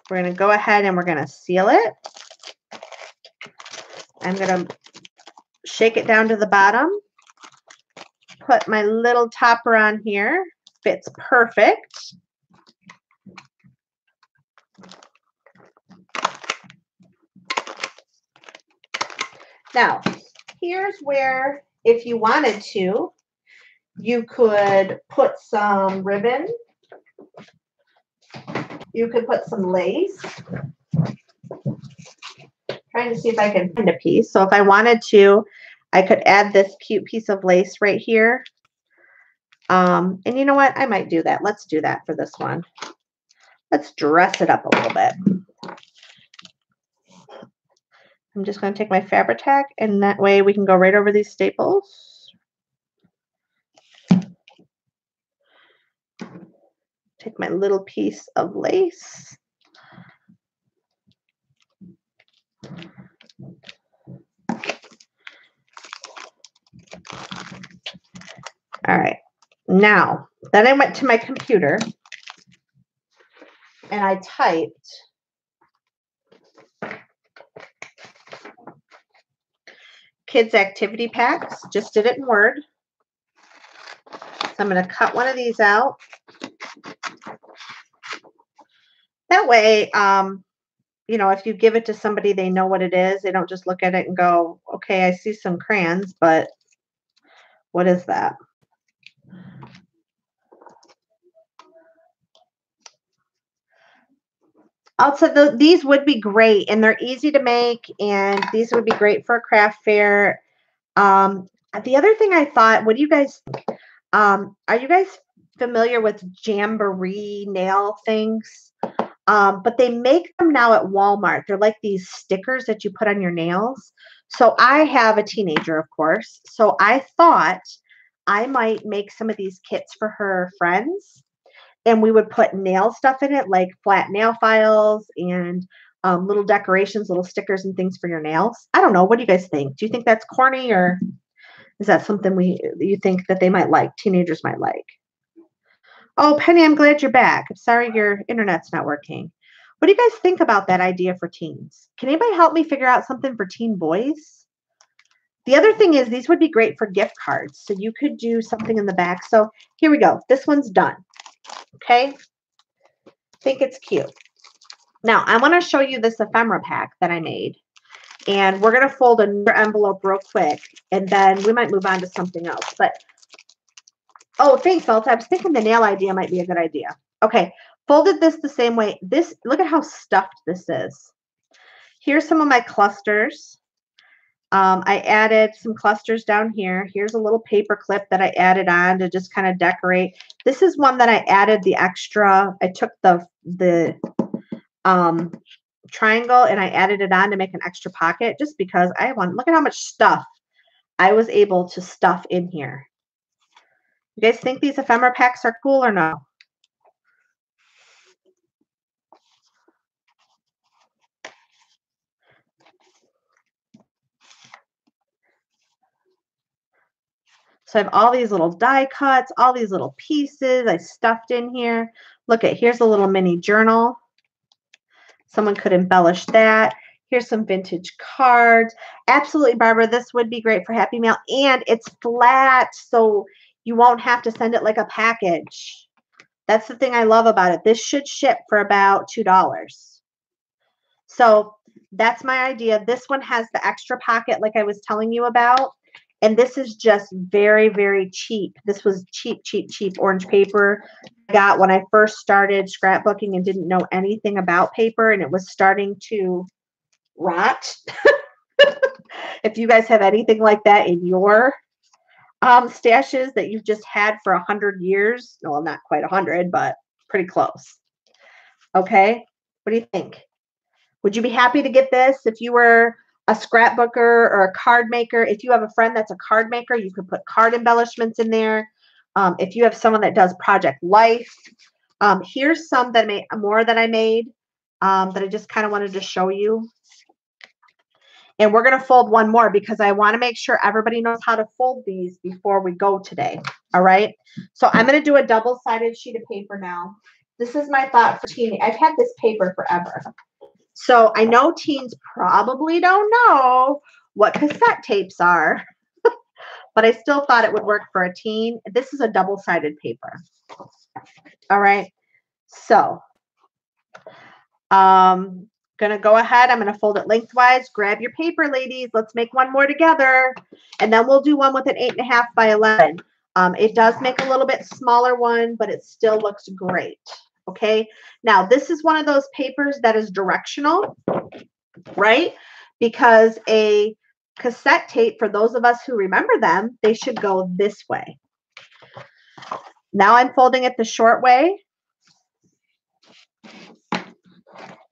We're going to go ahead and we're going to seal it. I'm going to shake it down to the bottom. Put my little topper on here. Fits perfect. Now, here's where, if you wanted to, you could put some ribbon. You could put some lace. Trying to see if I can find a piece. So if I wanted to, I could add this cute piece of lace right here. And you know what? I might do that. Let's do that for this one. Let's dress it up a little bit. I'm just going to take my Fabri-Tac, and that way we can go right over these staples. Take my little piece of lace. All right. Now, then I went to my computer and I typed kids activity packs. Just did it in Word. So I'm going to cut one of these out. That way, you know, if you give it to somebody, they know what it is. They don't just look at it and go, okay, I see some crayons, but what is that? Also, these would be great, and they're easy to make, and these would be great for a craft fair. Um, the other thing I thought, what do you guys, are you guys familiar with jamboree nail things? But they make them now at Walmart. They're like these stickers that you put on your nails. So I have a teenager, of course. So I thought I might make some of these kits for her friends, and we would put nail stuff in it, like flat nail files and little decorations, little stickers and things for your nails. I don't know. What do you guys think? Do you think that's corny, or is that something you think that they might like, teenagers might like? Oh, Penny, I'm glad you're back. I'm sorry your internet's not working. What do you guys think about that idea for teens? Can anybody help me figure out something for teen boys? The other thing is these would be great for gift cards. So you could do something in the back. So here we go. This one's done. Okay. Think it's cute. Now I want to show you this ephemera pack that I made. And we're going to fold another envelope real quick. And then we might move on to something else. But oh, thanks, Elta. I was thinking the nail idea might be a good idea. Okay, folded this the same way. This, look at how stuffed this is. Here's some of my clusters. I added some clusters down here. Here's a little paper clip that I added on to just kind of decorate. This is one that I added the extra. I took the triangle and I added it on to make an extra pocket just because I want, look at how much stuff I was able to stuff in here. You guys think these ephemera packs are cool or no? So I have all these little die cuts, all these little pieces I stuffed in here. Look at, here's a little mini journal. Someone could embellish that. Here's some vintage cards. Absolutely, Barbara, this would be great for Happy Mail. And it's flat, so you won't have to send it like a package. That's the thing I love about it. This should ship for about $2. So that's my idea. This one has the extra pocket like I was telling you about. And this is just very, very cheap. This was cheap, cheap, cheap orange paper I got when I first started scrapbooking and didn't know anything about paper, and it was starting to rot. If you guys have anything like that in your stashes that you've just had for 100 years, well, not quite 100, but pretty close. Okay, what do you think? Would you be happy to get this if you were a scrapbooker or a card maker? If you have a friend that's a card maker, you could put card embellishments in there. If you have someone that does Project Life, here's some that more that I made that I just kind of wanted to show you. And we're going to fold one more because I want to make sure everybody knows how to fold these before we go today. All right. So I'm going to do a double-sided sheet of paper now. This is my thought for teen. I've had this paper forever. So I know teens probably don't know what cassette tapes are, but I still thought it would work for a teen. This is a double-sided paper. All right. So going to go ahead. I'm going to fold it lengthwise. Grab your paper, ladies. Let's make one more together. And then we'll do one with an 8.5 by 11. It does make a little bit smaller one, but it still looks great. Okay. Now, this is one of those papers that is directional, right? Because a cassette tape, for those of us who remember them, they should go this way. Now I'm folding it the short way.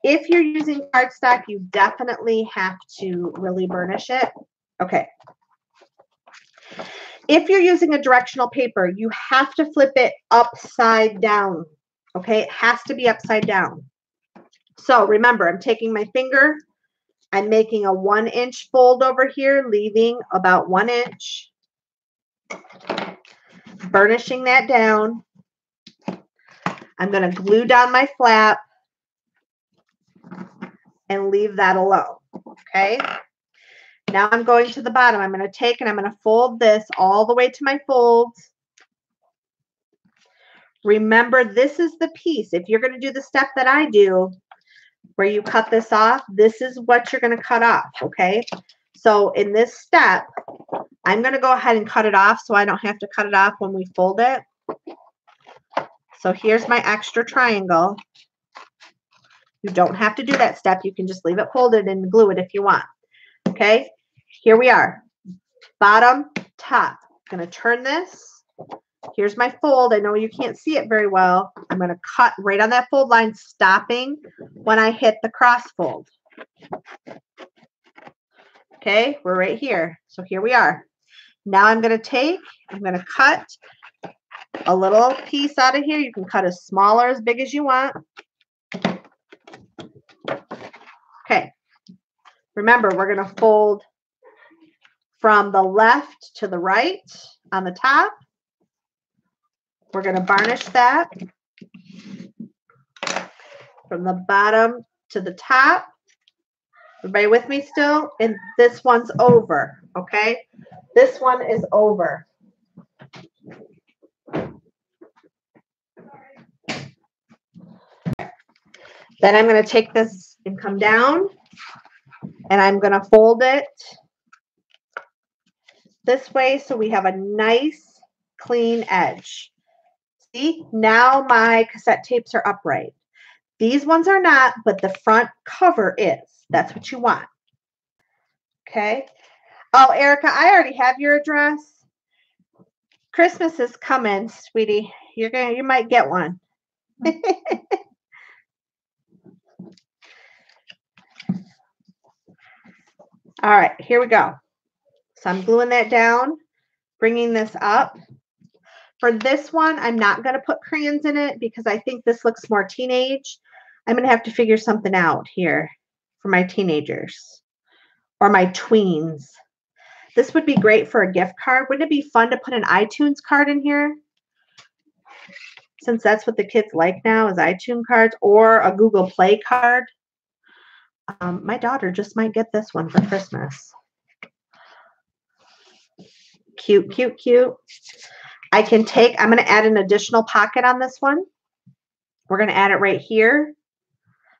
If you're using cardstock, you definitely have to really burnish it. Okay. If you're using a directional paper, you have to flip it upside down. Okay, it has to be upside down. So remember, I'm taking my finger, I'm making a 1-inch fold over here, leaving about 1 inch, burnishing that down. I'm going to glue down my flap and leave that alone. Okay. Now I'm going to the bottom. I'm going to take and I'm going to fold this all the way to my folds. Remember, this is the piece. If you're going to do the step that I do, where you cut this off, this is what you're going to cut off, okay? So in this step, I'm going to go ahead and cut it off so I don't have to cut it off when we fold it. So here's my extra triangle. You don't have to do that step. You can just leave it folded and glue it if you want. Okay, here we are. Bottom, top. I'm going to turn this. Here's my fold. I know you can't see it very well. I'm going to cut right on that fold line, stopping when I hit the cross fold. Okay, we're right here. So here we are. Now I'm going to cut a little piece out of here. You can cut as small or as big as you want. Okay. Remember, we're going to fold from the left to the right on the top. We're going to varnish that from the bottom to the top. Everybody with me still? And this one's over, okay? This one is over. Then I'm going to take this and come down, and I'm going to fold it this way so we have a nice, clean edge. See, now my cassette tapes are upright. These ones are not, but the front cover is. That's what you want. Okay. Oh, Erica, I already have your address. Christmas is coming, sweetie. You might get one. All right, here we go. So I'm gluing that down, bringing this up. For this one, I'm not going to put crayons in it because I think this looks more teenage. I'm going to have to figure something out here for my teenagers or my tweens. This would be great for a gift card. Wouldn't it be fun to put an iTunes card in here? Since that's what the kids like now is iTunes cards or a Google Play card. My daughter just might get this one for Christmas. Cute, cute, cute. I'm going to add an additional pocket on this one. We're going to add it right here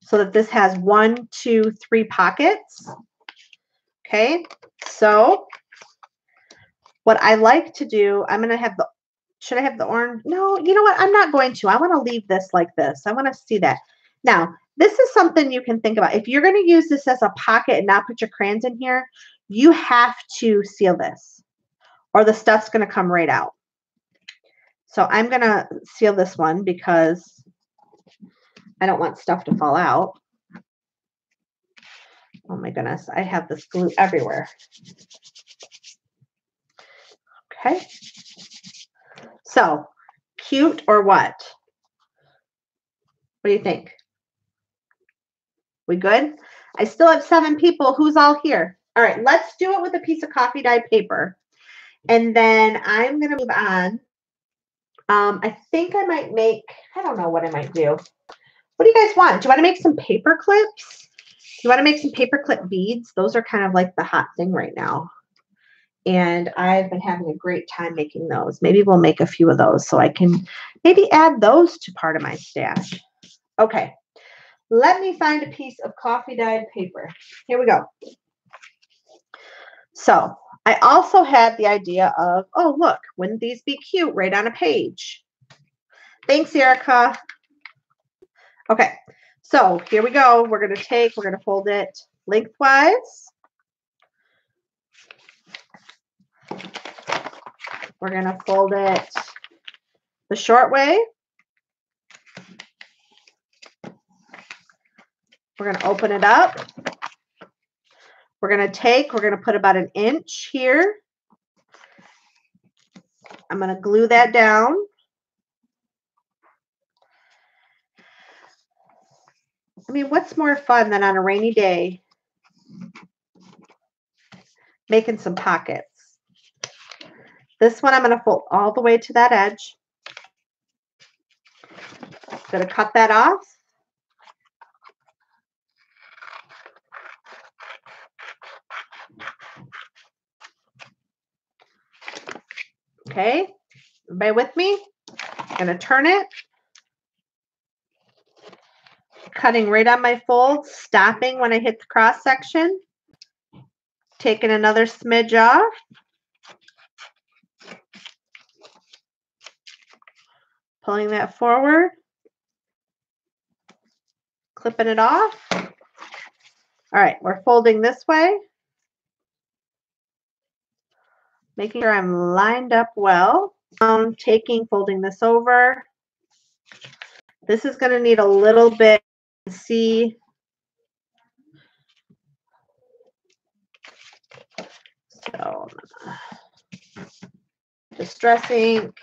so that this has 1, 2, 3 pockets. Okay, so what I like to do, I'm going to have should I have the orange? No, you know what? I'm not going to. I want to leave this like this. I want to see that. Now, this is something you can think about. If you're going to use this as a pocket and not put your crayons in here, you have to seal this or the stuff's going to come right out. So I'm going to seal this one because I don't want stuff to fall out. Oh my goodness, I have this glue everywhere. Okay. So, cute or what? What do you think? We good? I still have 7 people. Who's all here? All right, let's do it with a piece of coffee dyed paper. And then I'm going to move on. I think I might make, I don't know what I might do. What do you guys want? Do you want to make some paper clips? Do you want to make some paper clip beads? Those are kind of like the hot thing right now. And I've been having a great time making those. Maybe we'll make a few of those so I can maybe add those to part of my stash. Okay, let me find a piece of coffee dyed paper. Here we go. So I also had the idea of, oh, look, wouldn't these be cute right on a page? Thanks, Erica. Okay, so here we go. We're going to fold it lengthwise. We're going to fold it the short way. We're going to open it up. We're going to put about 1 inch here. I'm going to glue that down. I mean, what's more fun than on a rainy day making some pockets? This one I'm going to fold all the way to that edge. I'm going to cut that off. Okay, everybody with me? I'm going to turn it. cutting right on my fold, stopping when I hit the cross section, taking another smidge off, pulling that forward, clipping it off. All right, we're folding this way, making sure I'm lined up well. Folding this over. This is going to need a little bit to see. So distress ink.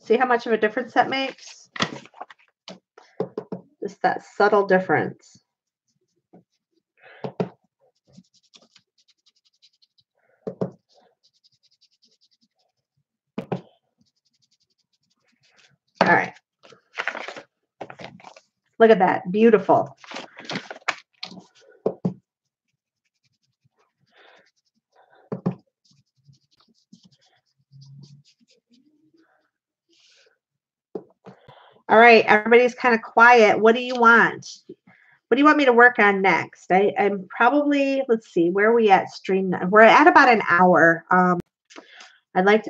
See how much of a difference that makes? Just that subtle difference. All right. Look at that. Beautiful. All right. Everybody's kind of quiet. What do you want? What do you want me to work on next? I'm probably, let's see, where are we at stream? We're at about an hour. I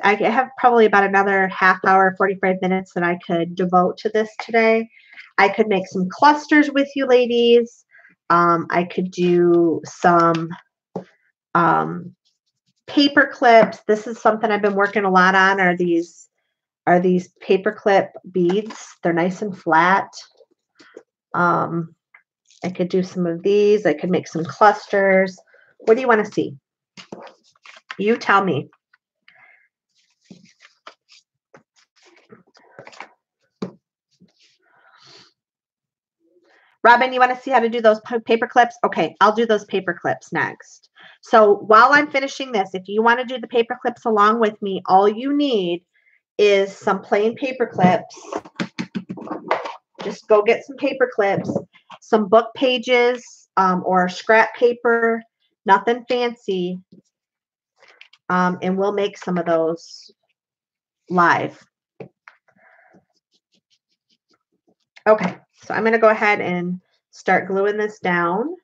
have probably about another half hour, 45 minutes that I could devote to this today. I could make some clusters with you ladies. I could do some paper clips. This is something I've been working a lot on, are these paper clip beads. They're nice and flat. I could do some of these. I could make some clusters. What do you want to see? You tell me. Robin, you want to see how to do those paper clips? Okay, I'll do those paper clips next. So while I'm finishing this, if you want to do the paper clips along with me, all you need is some plain paper clips. Just go get some paper clips, some book pages or scrap paper, nothing fancy. And we'll make some of those live. Okay, so I'm going to go ahead and start gluing this down.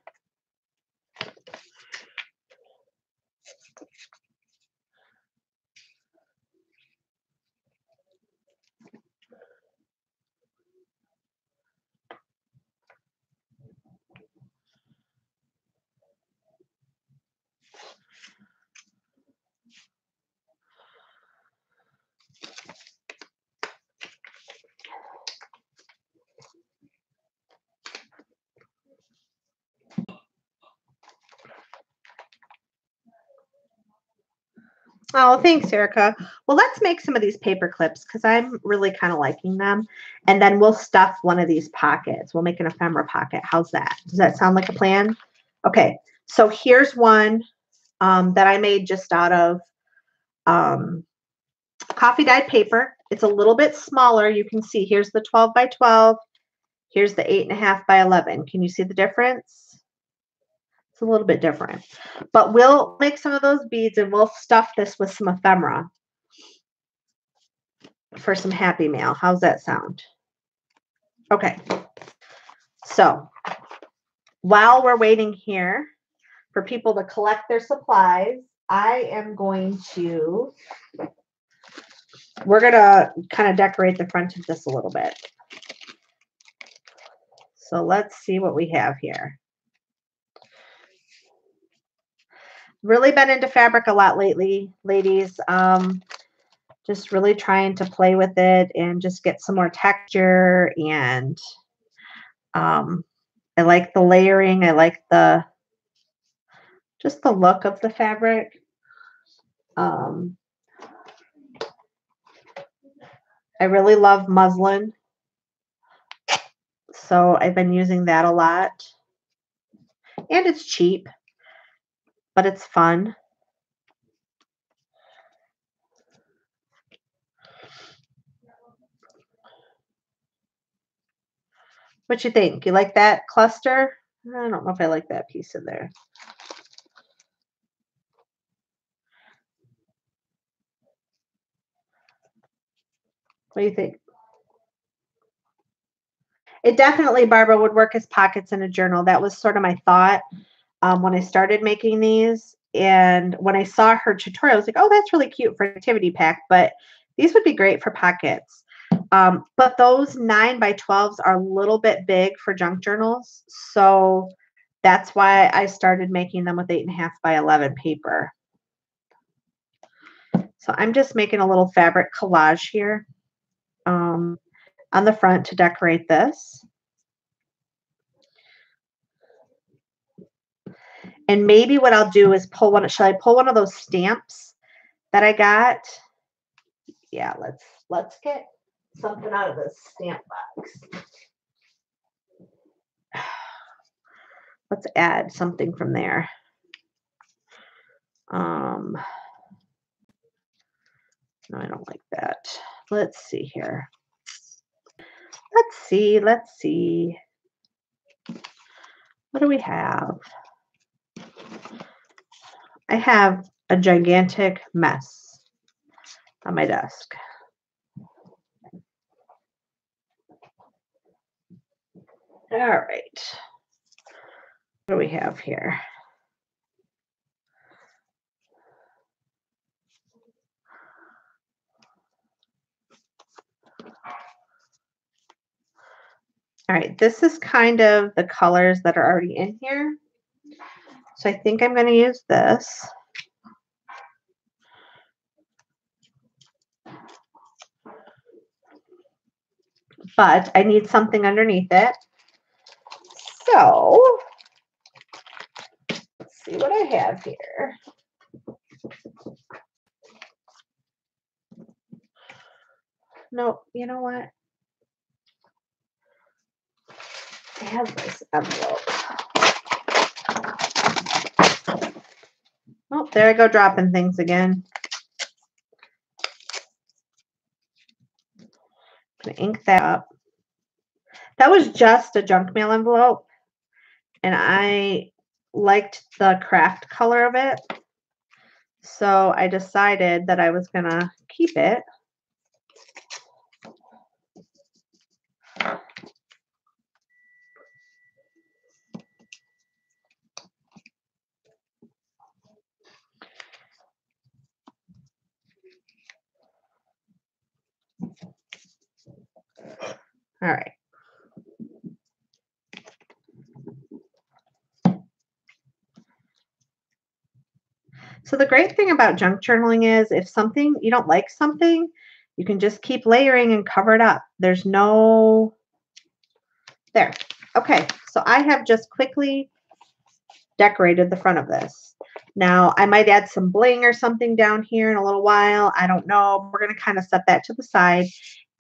Oh, thanks, Erica. Well, let's make some of these paper clips because I'm really kind of liking them. And then we'll stuff one of these pockets. We'll make an ephemera pocket. How's that? Does that sound like a plan? Okay, so here's one that I made just out of coffee dyed paper. It's a little bit smaller. You can see here's the 12 by 12. Here's the 8.5 by 11. Can you see the difference? It's a little bit different, but we'll make some of those beads and we'll stuff this with some ephemera for some happy mail. How's that sound? Okay. So while we're waiting here for people to collect their supplies, we're going to kind of decorate the front of this a little bit. So let's see what we have here. Really been into fabric a lot lately, ladies. Just really trying to play with it and just get some more texture. And I like the layering. I like just the look of the fabric. I really love muslin. So I've been using that a lot. And it's cheap, but it's fun. What you think? You like that cluster? I don't know if I like that piece in there. What do you think? It definitely, Barbara, would work as pockets in a journal. That was sort of my thought when I started making these. And when I saw her tutorial, I was like, oh, that's really cute for activity pack, but these would be great for pockets. But those 9 by 12s are a little bit big for junk journals. So that's why I started making them with 8.5 by 11 paper. So I'm just making a little fabric collage here on the front to decorate this. And maybe what I'll do is pull one. Should I pull one of those stamps that I got? Yeah, let's get something out of this stamp box. Let's add something from there. No, I don't like that. Let's see here. Let's see. What do we have? I have a gigantic mess on my desk. All right. What do we have here? All right, this is kind of the colors that are already in here. So I think I'm going to use this. But I need something underneath it. So let's see what I have here. No, you know what? I have this envelope. Oh, there I go dropping things again. I'm going to ink that up. That was just a junk mail envelope, and I liked the craft color of it. So I decided that I was going to keep it. All right. So the great thing about junk journaling is if something you don't like something, you can just keep layering and cover it up. There's no there. Okay, so I have just quickly decorated the front of this. Now I might add some bling or something down here in a little while. I don't know. We're going to kind of set that to the side.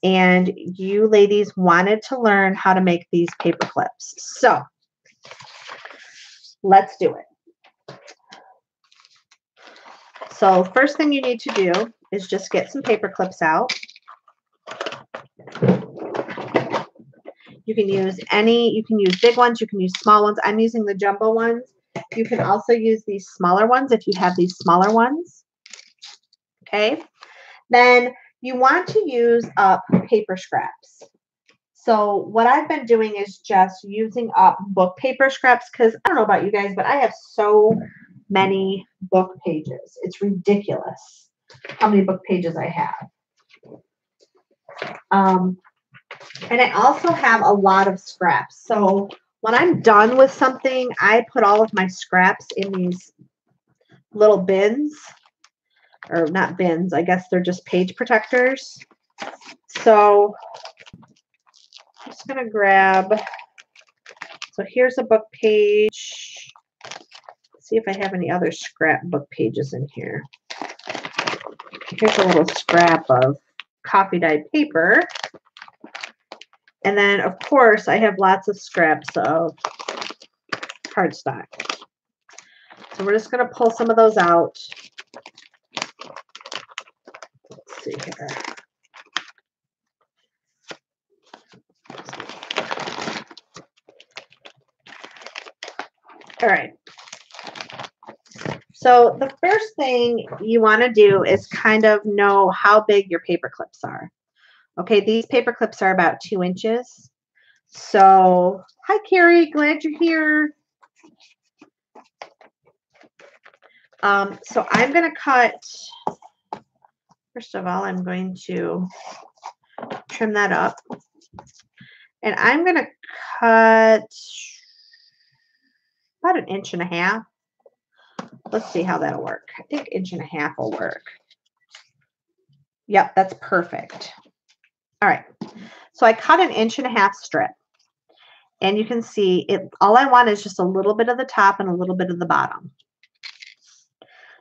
And you ladies wanted to learn how to make these paper clips. So let's do it. So first thing you need to do is just get some paper clips out. You can use big ones, you can use small ones. I'm using the jumbo ones. You can also use these smaller ones if you have these smaller ones. Okay. Then you want to use up paper scraps. So what I've been doing is just using up book paper scraps because I don't know about you guys, but I have so many book pages. It's ridiculous how many book pages I have. And I also have a lot of scraps. So when I'm done with something, I put all of my scraps in these little bins. Or not bins, I guess they're just page protectors. So I'm just going to grab, so here's a book page. Let's see if I have any other scrap book pages in here. Here's a little scrap of coffee dyed paper. And then, of course, I have lots of scraps of cardstock. So we're just going to pull some of those out. Let's see here. All right. So the first thing you want to do is kind of know how big your paper clips are. Okay, these paper clips are about 2 inches. So, hi Carrie, glad you're here. So I'm going to cut, first of all, I'm going to trim that up. And I'm going to cut about 1.5 inches. Let's see how that'll work. I think 1.5 inches will work. Yep, that's perfect. All right. So I cut 1.5 inches strip. And you can see it. All I want is just a little bit of the top and a little bit of the bottom.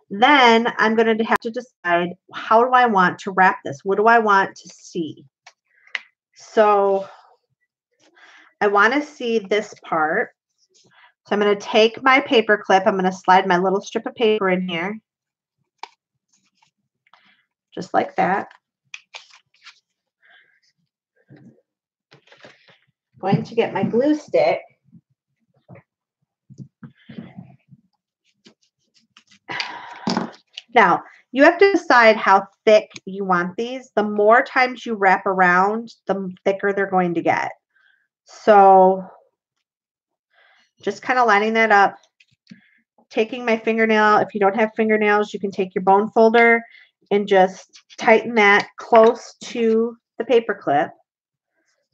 Then I'm going to have to decide, how do I want to wrap this? What do I want to see? So I want to see this part. So I'm going to take my paper clip. I'm going to slide my little strip of paper in here. Just like that. Going to get my glue stick. Now, you have to decide how thick you want these. The more times you wrap around, the thicker they're going to get. So just kind of lining that up. Taking my fingernail, if you don't have fingernails, you can take your bone folder and just tighten that close to the paper clip,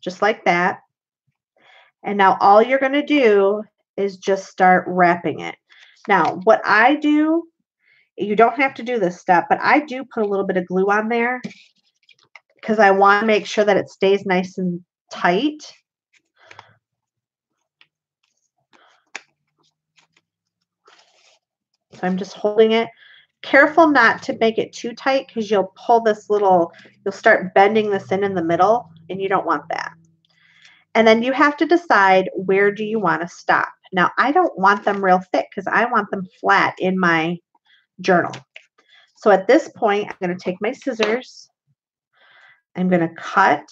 just like that. And now all you're going to do is just start wrapping it. Now, what I do, you don't have to do this step, but I do put a little bit of glue on there because I want to make sure that it stays nice and tight. So I'm just holding it. Careful not to make it too tight because you'll pull this little, you'll start bending this in the middle, and you don't want that. And then you have to decide, where do you want to stop? Now, I don't want them real thick because I want them flat in my journal. So at this point, I'm going to take my scissors. I'm going to cut.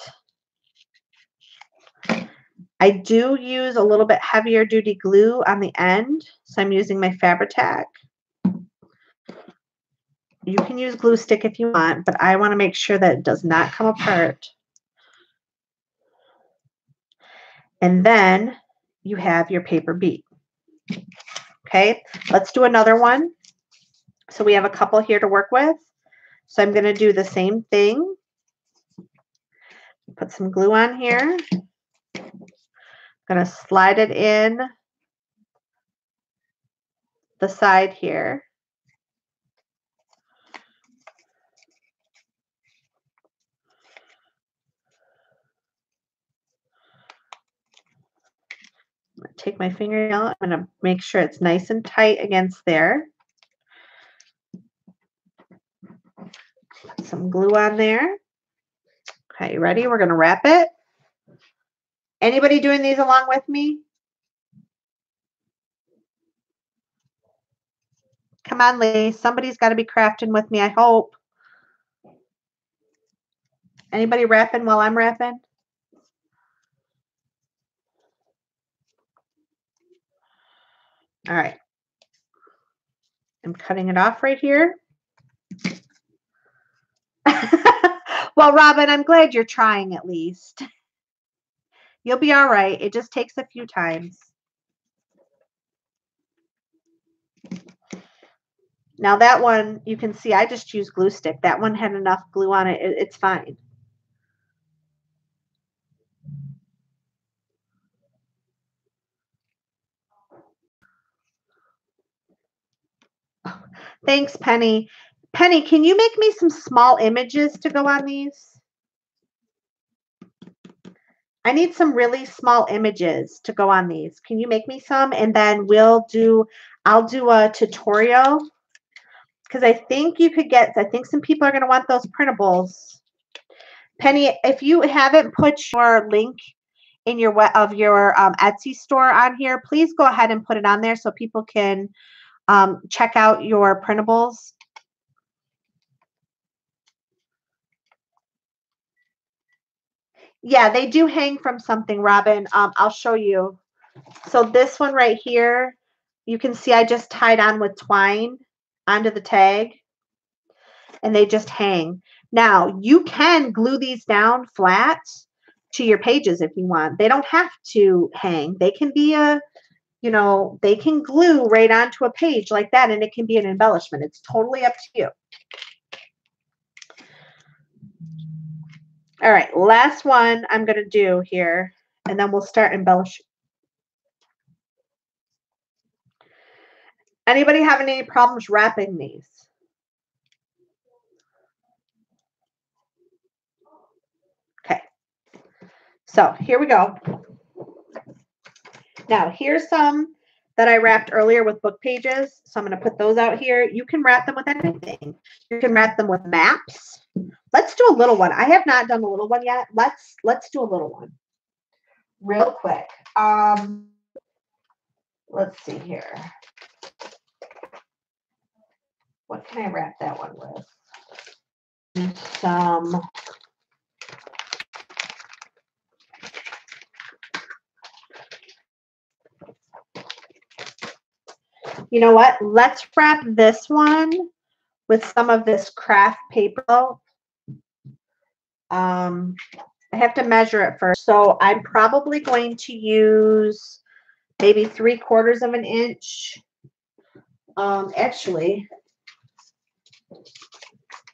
I do use a little bit heavier duty glue on the end. So I'm using my Fabri-Tac. You can use glue stick if you want, but I want to make sure that it does not come apart. And then you have your paper bead. Okay, let's do another one. So we have a couple here to work with. So I'm going to do the same thing. Put some glue on here. I'm going to slide it in the side here. I'm going to take my fingernail. I'm going to make sure it's nice and tight against there. Put some glue on there. Okay, you ready? We're going to wrap it. Anybody doing these along with me? Come on, ladies. Somebody's got to be crafting with me, I hope. Anybody wrapping while I'm wrapping? All right. I'm cutting it off right here. Well, Robin, I'm glad you're trying at least. You'll be all right. It just takes a few times. Now that one, you can see I just used glue stick. That one had enough glue on it. It's fine. Oh, thanks, Penny. Penny, can you make me some small images to go on these? I need some really small images to go on these. Can you make me some? And then I'll do a tutorial because I think you could get, I think some people are going to want those printables. Penny, if you haven't put your link in your Etsy store on here, please go ahead and put it on there so people can check out your printables. Yeah, they do hang from something, Robin. I'll show you. So this one right here, you can see I just tied on with twine onto the tag, and they just hang. Now, you can glue these down flat to your pages if you want. They don't have to hang. They can be they can glue right onto a page like that, and it can be an embellishment. It's totally up to you. All right, last one I'm going to do here, and then we'll start embellishing. Anybody having any problems wrapping these? Okay, so here we go. Now, here's some that I wrapped earlier with book pages. So I'm going to put those out here. You can wrap them with anything. You can wrap them with maps. Let's do a little one. I have not done a little one yet. Let's do a little one real quick. Let's see here. What can I wrap that one with? Some you know what? Let's wrap this one with some of this craft paper. I have to measure it first. So I'm probably going to use maybe 3/4 of an inch. Actually,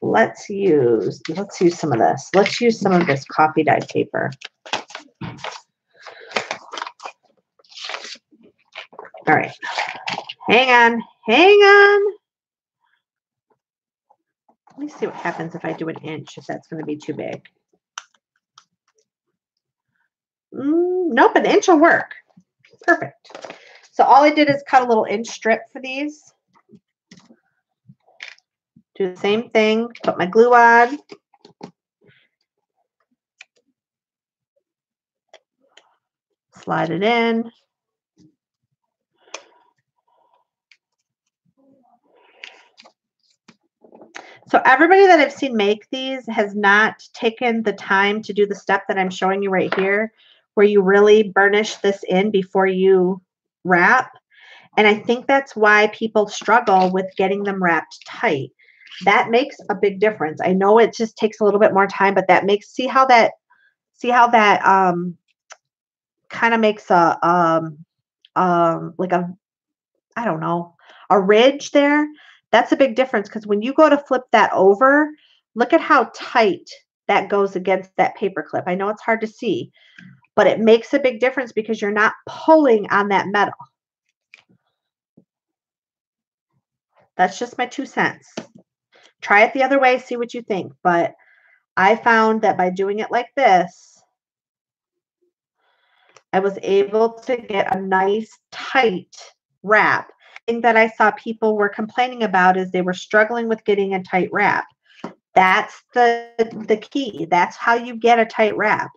let's use some of this. Let's use some of this coffee dyed paper. All right. Hang on. Let me see what happens if I do an inch, if that's going to be too big. Nope, an inch will work. Perfect. So all I did is cut a little inch strip for these. Do the same thing. Put my glue on. Slide it in. So everybody that I've seen make these has not taken the time to do the step that I'm showing you right here, where you really burnish this in before you wrap. And I think that's why people struggle with getting them wrapped tight. That makes a big difference. I know it just takes a little bit more time, but that makes, see how that kind of makes a like a, I don't know, a ridge there. That's a big difference, because when you go to flip that over, look at how tight that goes against that paper clip. I know it's hard to see, but it makes a big difference because you're not pulling on that metal. That's just my 2 cents. Try it the other way, see what you think. But I found that by doing it like this, I was able to get a nice tight wrap. The thing that I saw people were complaining about is they were struggling with getting a tight wrap. That's the key. That's how you get a tight wrap.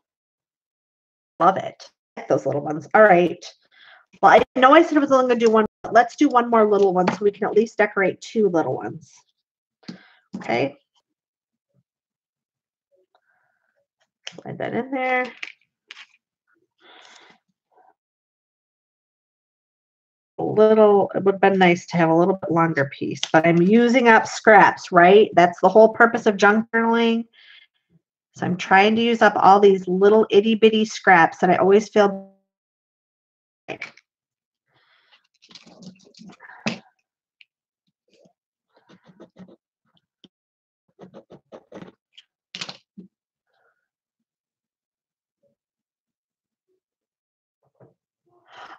Love it. I like those little ones. All right. Well, I know I said I was only going to do one, but let's do one more little one so we can at least decorate 2 little ones. Okay. Slide that in there. It would have been nice to have a little bit longer piece, but I'm using up scraps, right? That's the whole purpose of junk journaling. So I'm trying to use up all these little itty bitty scraps, and I always feel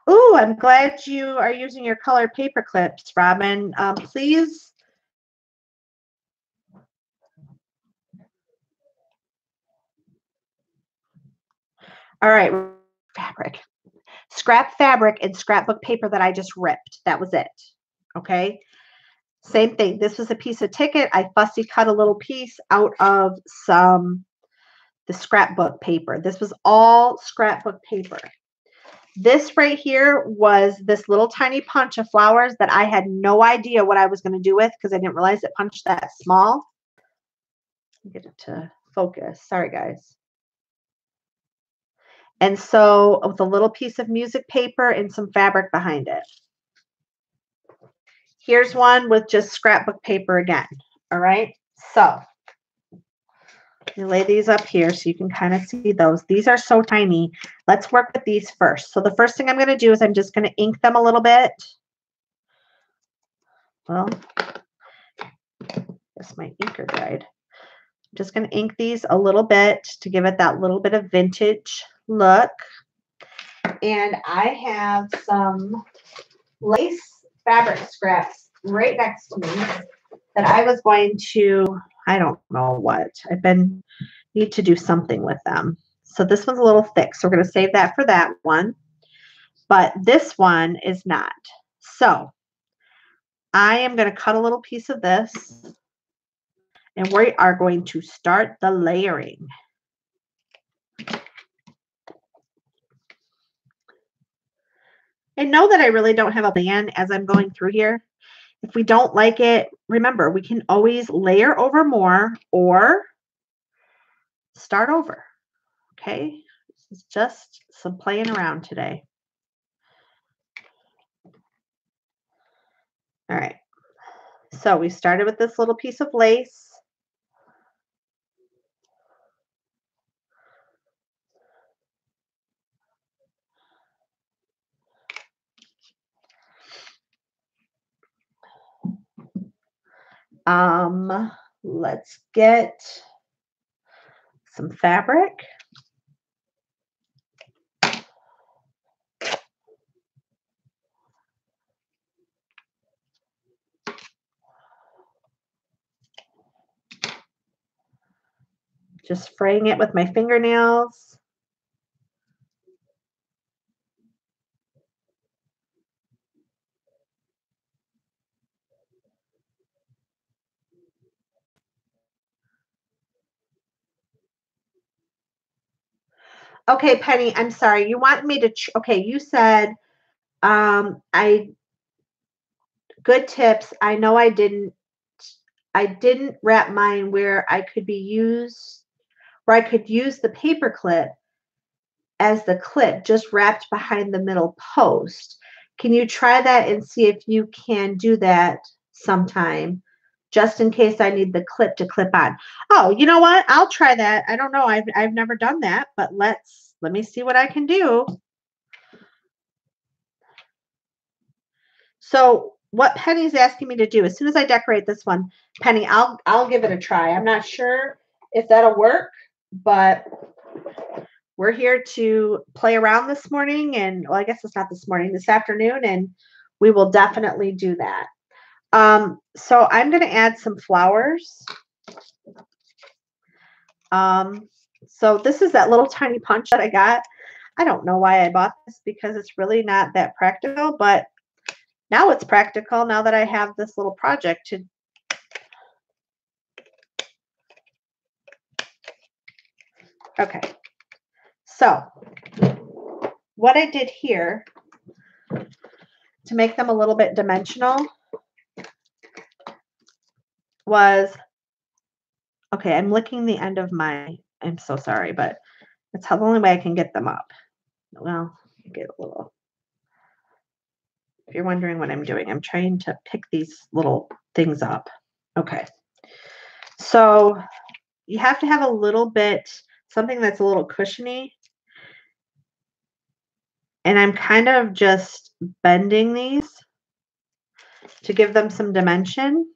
ooh, I'm glad you are using your colored paper clips, Robin. Please. All right, fabric. Scrap fabric and scrapbook paper that I just ripped. That was it. Okay. Same thing. This was a piece of ticket. I fussy cut a little piece out of the scrapbook paper. This was all scrapbook paper. This right here was this little tiny punch of flowers that I had no idea what I was going to do with, because I didn't realize it punched that small. Get it to focus. Sorry, guys. And so with a little piece of music paper and some fabric behind it. Here's one with just scrapbook paper again. All right. So you lay these up here so you can kind of see those. These are so tiny. Let's work with these first. So the first thing I'm going to do is I'm just going to ink them a little bit. Well, I guess my inker dried. I'm just going to ink these a little bit to give it that little bit of vintage look. And I have some lace fabric scraps right next to me that I was going to, I don't know what, need to do something with them. So this one's a little thick, so we're going to save that for that one. But this one is not. So I am going to cut a little piece of this, and we are going to start the layering. And know that I really don't have a plan as I'm going through here. If we don't like it, remember, we can always layer over more or start over. Okay? This is just some playing around today. All right. So we started with this little piece of lace. Let's get some fabric. Just fraying it with my fingernails. Okay, Penny, I'm sorry. You want me to, okay, you said, good tips. I know I didn't wrap mine where I could use the paper clip as the clip just wrapped behind the middle post. Can you try that and see if you can do that sometime, just in case I need the clip to clip on? Oh, you know what? I'll try that. I don't know. I've never done that, but let me see what I can do. So what Penny's asking me to do, as soon as I decorate this one, Penny, I'll give it a try. I'm not sure if that'll work, but we're here to play around this morning, and well, I guess it's not this morning, this afternoon, and we will definitely do that. So I'm going to add some flowers. So this is that little tiny punch that I got. I don't know why I bought this because it's really not that practical, but now it's practical now that I have this little project to. Okay. So what I did here to make them a little bit dimensional was, okay, I'm licking the end of I'm so sorry, but that's the only way I can get them up. Well, get a little. If you're wondering what I'm doing, I'm trying to pick these little things up. Okay. So you have to have a little bit, something that's a little cushiony. And I'm kind of just bending these to give them some dimension.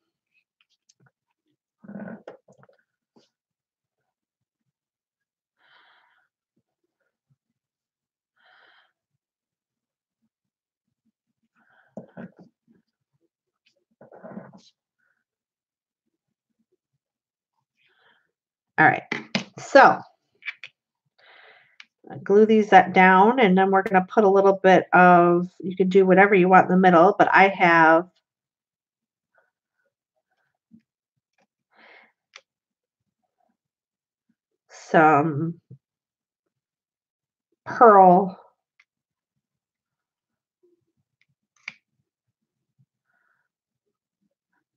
All right, so glue these down, and then we're going to put a little bit of, you can do whatever you want in the middle, but I have some pearl.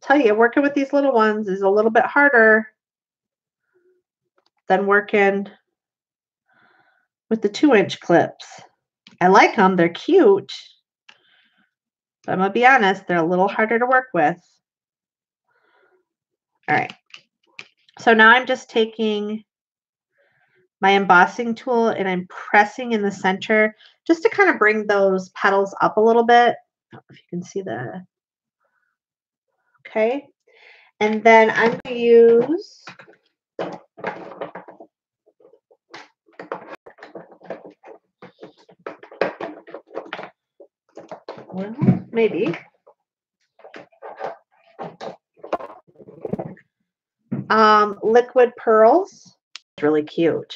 Tell you, working with these little ones is a little bit harder than working with the 2-inch clips. I like them, they're cute, So I'm going to be honest, they're a little harder to work with. All right. So now I'm just taking my embossing tool and I'm pressing in the center just to kind of bring those petals up a little bit. I don't know if you can see that. Okay. And then I'm going to use well, maybe liquid pearls. It's really cute.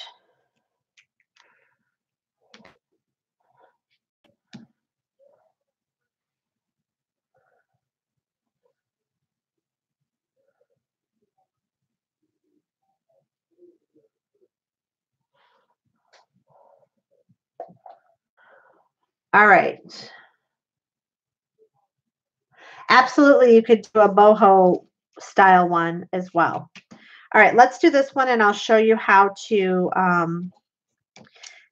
All right. Absolutely, you could do a boho style one as well. All right, let's do this one and I'll show you how to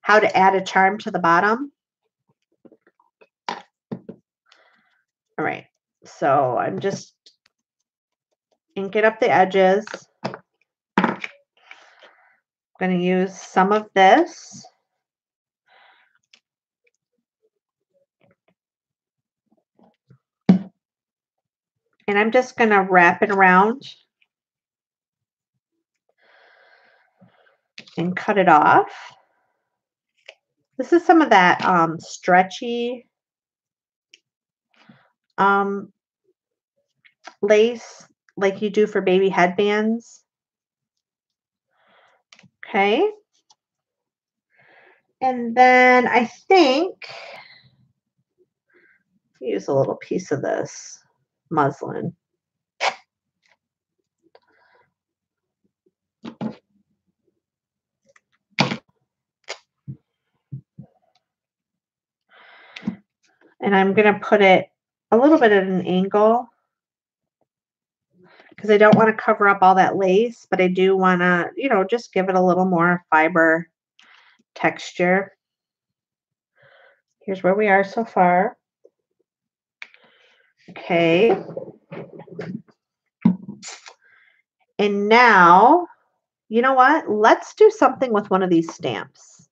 add a charm to the bottom. All right, so I'm just inking up the edges. I'm going to use some of this. And I'm just going to wrap it around and cut it off. This is some of that stretchy lace like you do for baby headbands. Okay. And then I think use a little piece of this muslin. And I'm going to put it a little bit at an angle because I don't want to cover up all that lace, but I do want to, you know, just give it a little more fiber texture. Here's where we are so far. Okay. And now, you know what? Let's do something with one of these stamps.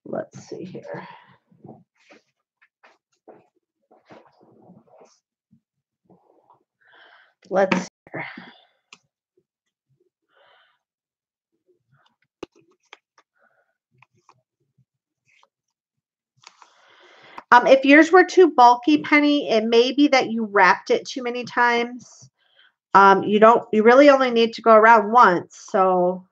Let's see here. Let's see here. If yours were too bulky, Penny, it may be that you wrapped it too many times. You really only need to go around once. So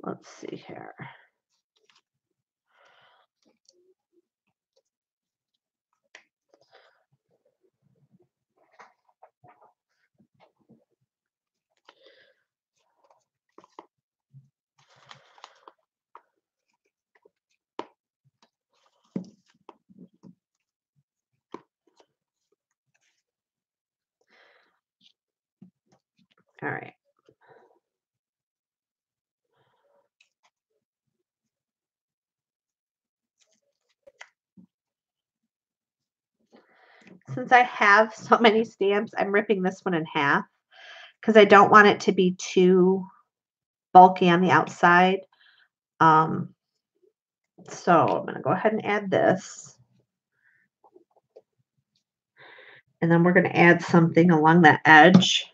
let's see here. All right. Since I have so many stamps, I'm ripping this one in half because I don't want it to be too bulky on the outside. So I'm going to go ahead and add this. And then we're going to add something along that edge.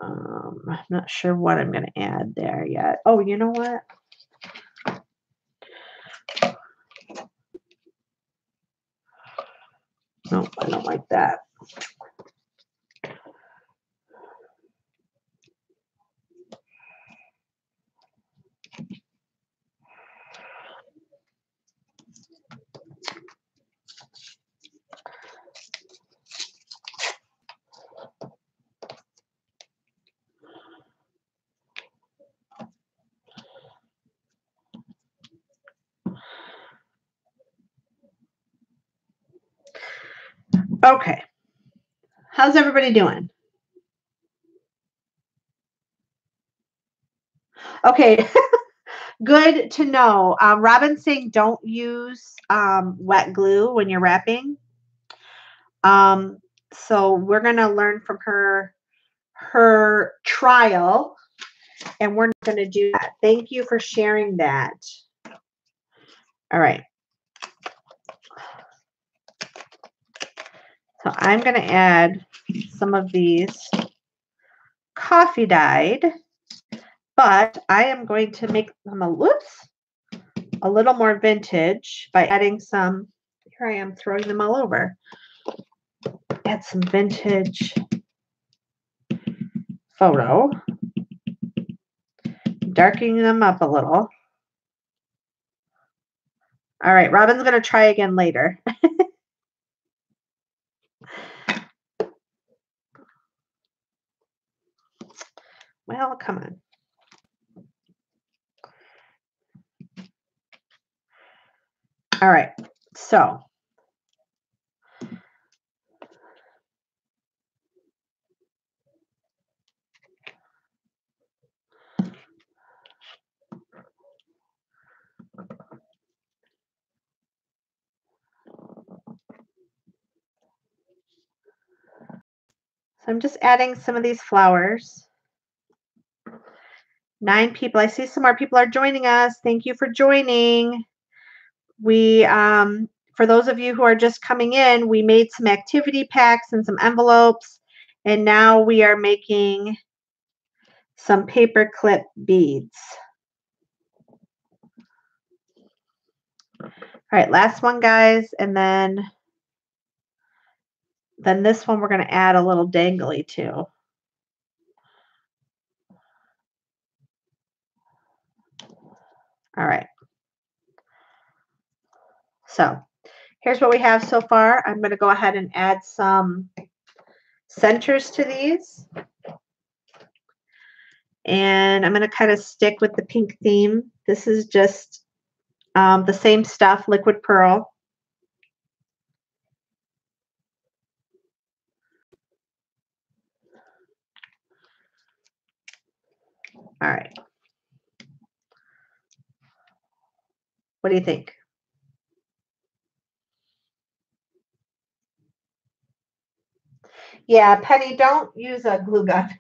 I'm not sure what I'm going to add there yet. Oh, you know what? No, I don't like that. Okay. How's everybody doing? Okay. Good to know. Robin's saying don't use wet glue when you're wrapping. Um, so we're going to learn from her trial, and we're not going to do that. Thank you for sharing that. All right. So I'm going to add some of these coffee dyed, but I am going to make them a little more vintage by adding some. Here I am throwing them all over. Add some vintage photo, darkening them up a little. All right, Robin's going to try again later. Well, come on. All right, so I'm just adding some of these flowers. 9 people. I see some more people are joining us. Thank you for joining. We, for those of you who are just coming in, we made some activity packs and some envelopes, and now we are making some paper clip beads. All right, last one, guys, and then this one we're going to add a little dangly to. All right. So here's what we have so far. I'm going to go ahead and add some centers to these. And I'm going to kind of stick with the pink theme. This is just the same stuff, liquid pearl. All right. What do you think? Yeah, Penny, don't use a glue gun.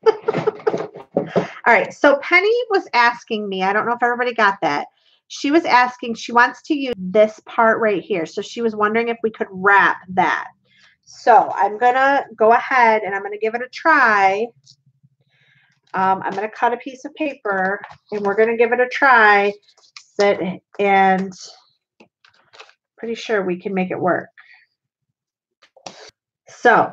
All right, so Penny was asking me, I don't know if everybody got that. She was asking, she wants to use this part right here. So she was wondering if we could wrap that. So I'm going to go ahead and I'm going to give it a try. I'm going to cut a piece of paper and we're going to give it a try. And pretty sure we can make it work. So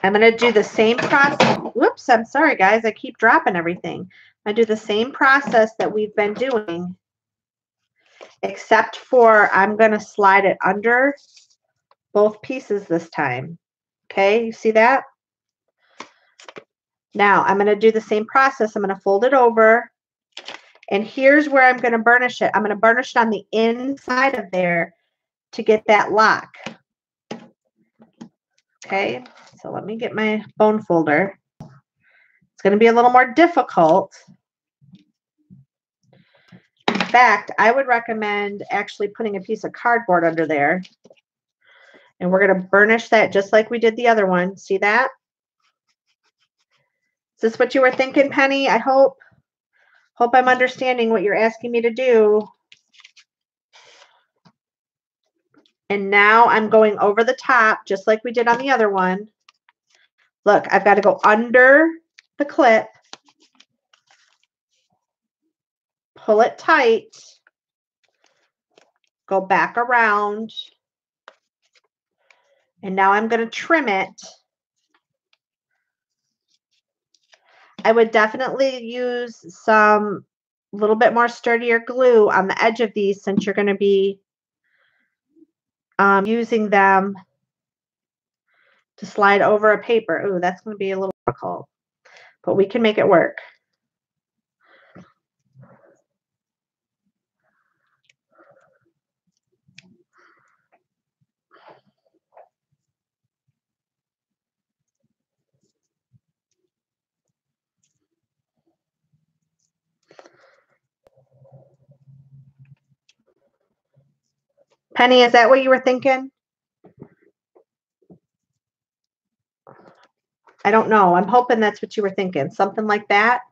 I'm going to do the same process. Whoops, I'm sorry, guys. I keep dropping everything. I do the same process that we've been doing, except for I'm going to slide it under both pieces this time. Okay, you see that? Now I'm going to do the same process. I'm going to fold it over. And here's where I'm going to burnish it. I'm going to burnish it on the inside of there to get that lock. Okay, so let me get my bone folder. It's going to be a little more difficult. In fact, I would recommend actually putting a piece of cardboard under there. And we're going to burnish that just like we did the other one. See that? Is this what you were thinking, Penny? I hope I'm understanding what you're asking me to do. And now I'm going over the top, just like we did on the other one. Look, I've got to go under the clip, pull it tight, go back around, and now I'm going to trim it. I would definitely use some little bit more sturdier glue on the edge of these since you're going to be using them to slide over a paper. Ooh, that's going to be a little difficult, but we can make it work. Penny, is that what you were thinking? I don't know. I'm hoping that's what you were thinking. Something like that.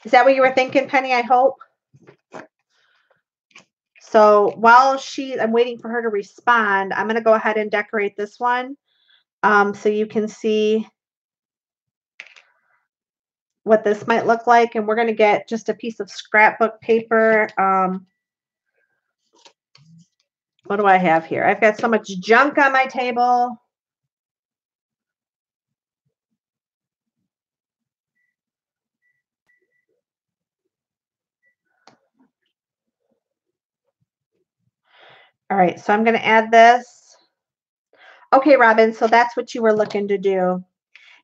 Is that what you were thinking, Penny? I hope. So while I'm waiting for her to respond, I'm going to go ahead and decorate this one so you can see what this might look like. And we're going to get just a piece of scrapbook paper. What do I have here? I've got so much junk on my table. All right, so I'm going to add this. Okay, Robin, so that's what you were looking to do.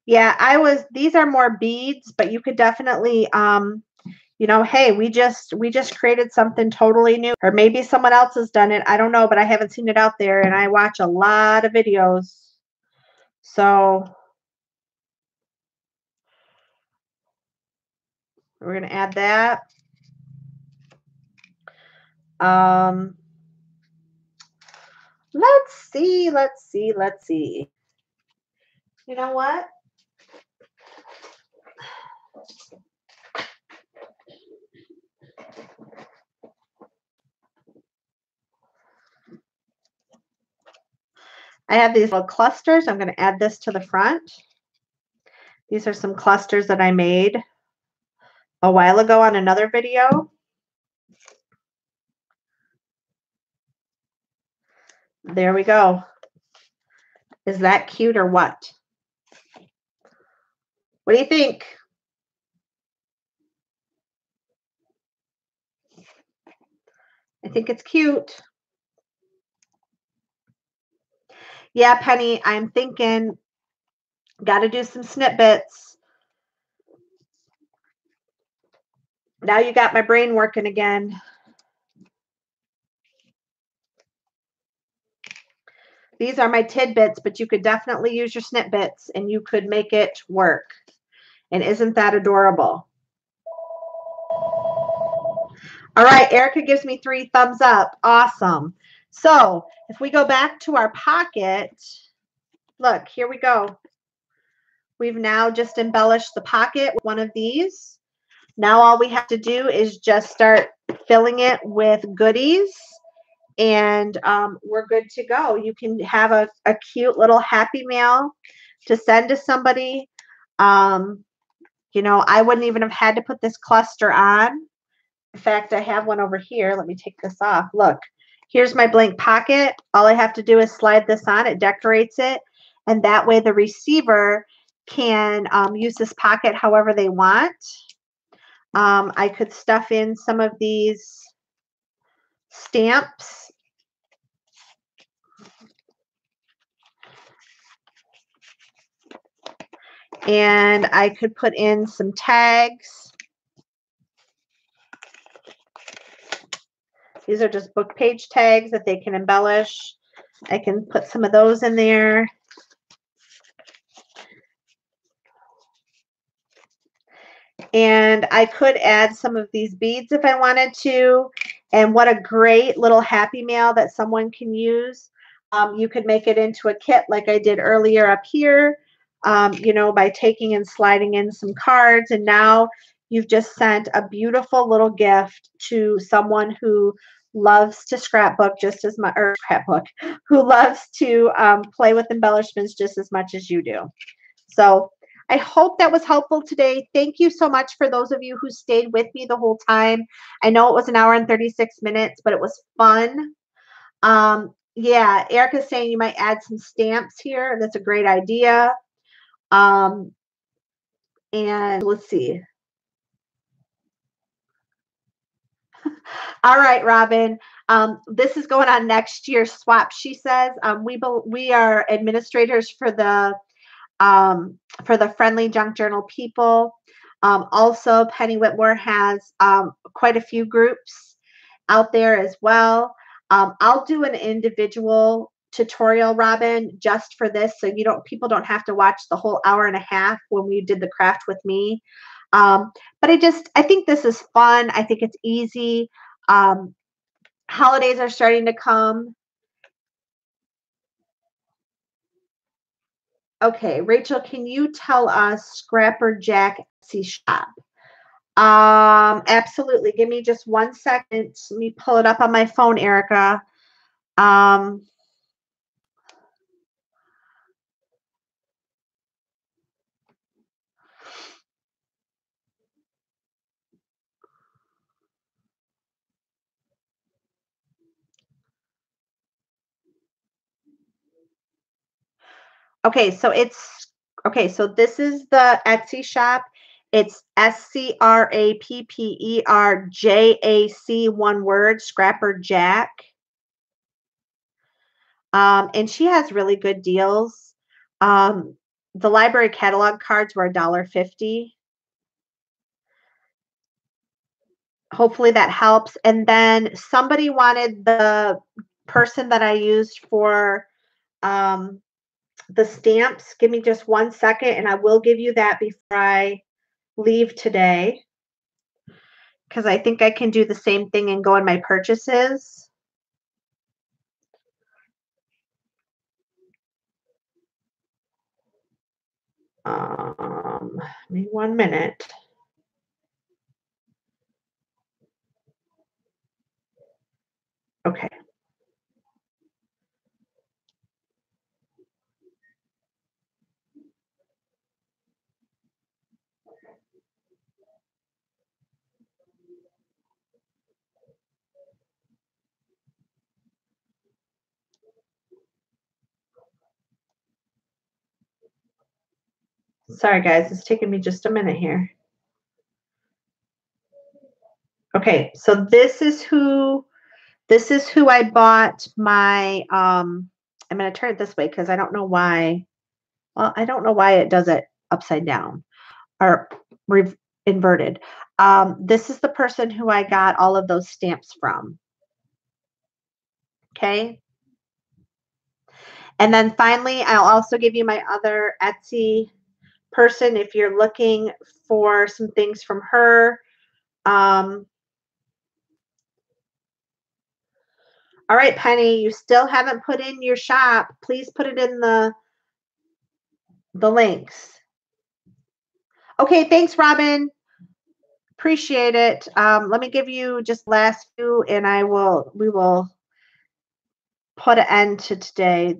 Yeah, these are more beads, but you could definitely, you know, hey, we just created something totally new, or maybe someone else has done it. I don't know, but I haven't seen it out there, and I watch a lot of videos. So we're going to add that. Let's see. You know what? I have these little clusters. I'm going to add this to the front. These are some clusters that I made a while ago on another video. There we go. Is that cute or what? What do you think? I think it's cute. Yeah, Penny, I'm thinking, got to do some snippets. Now you got my brain working again. These are my tidbits, but you could definitely use your snippets and you could make it work. And isn't that adorable? All right, Erica gives me 3 thumbs up. Awesome. So if we go back to our pocket, look, here we go. We've now just embellished the pocket with one of these. Now all we have to do is just start filling it with goodies, and we're good to go. You can have a cute little happy mail to send to somebody. You know, I wouldn't even have had to put this cluster on. In fact, I have one over here. Let me take this off. Look, here's my blank pocket. All I have to do is slide this on. It decorates it. And that way the receiver can use this pocket however they want. I could stuff in some of these stamps. And I could put in some tags. These are just book page tags that they can embellish. I can put some of those in there. And I could add some of these beads if I wanted to. And what a great little happy mail that someone can use. You could make it into a kit like I did earlier up here, you know, by taking and sliding in some cards. And now you've just sent a beautiful little gift to someone who loves to scrapbook just as much, or scrapbook, who loves to play with embellishments just as much as you do. So I hope that was helpful today. Thank you so much for those of you who stayed with me the whole time. I know it was an hour and 36 minutes, but it was fun. Yeah, Erica's saying you might add some stamps here. That's a great idea. And let's see. All right, Robin. This is going on next year's swap, she says. We are administrators for the Friendly Junk Journal people. Also, Penny Whitmore has quite a few groups out there as well. I'll do an individual tutorial, Robin, just for this, so people don't have to watch the whole hour and a half when we did the craft with me. But I think this is fun. I think it's easy. Um, Holidays are starting to come. Okay, Rachel, can you tell us Scrapper Jack Etsy shop? Absolutely. Give me just 1 second. Let me pull it up on my phone, Erica. Um, okay, so this is the Etsy shop. It's SCRAPPERJAC, one word, Scrapper Jack. And she has really good deals. Um, the library catalog cards were $1.50. Hopefully that helps. And then somebody wanted the person that I used for um, the stamps. Give me just 1 second, and I will give you that before I leave today, because I think I can do the same thing and go in my purchases. Give me 1 minute. Okay. Sorry, guys. It's taking me just a minute here. Okay, so this is who I bought my I'm going to turn it this way because I don't know why. Well, I don't know why it does it upside down or inverted. This is the person who I got all of those stamps from. Okay. And then finally, I'll also give you my other Etsy person if you're looking for some things from her. Um, all right, Penny, you still haven't put in your shop. Please put it in the links. Okay, thanks, Robin. Appreciate it. Let me give you just last few, and we will put an end to today.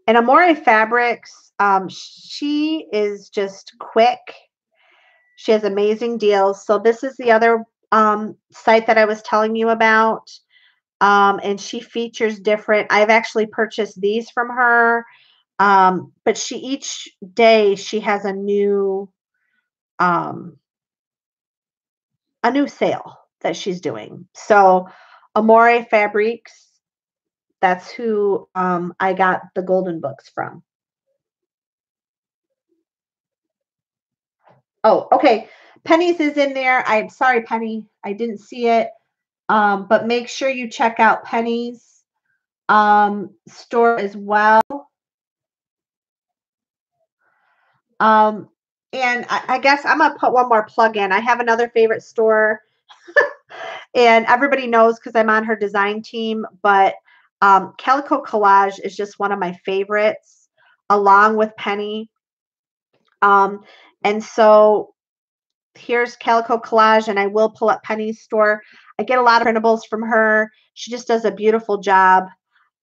And Amore Fabrics, she is just quick. She has amazing deals. So this is the other site that I was telling you about. And she features different. I've actually purchased these from her. But each day she has um, a new sale that she's doing. So Amore Fabrics, that's who I got the golden books from. Oh, okay. Penny's is in there. I'm sorry, Penny. I didn't see it. But make sure you check out Penny's store as well. Um, and I guess I'm gonna put one more plug in. I have another favorite store, and everybody knows because I'm on her design team. But Calico Collage is just one of my favorites, along with Penny. Um, and so here's Calico Collage, and I will pull up Penny's store. I get a lot of printables from her. She just does a beautiful job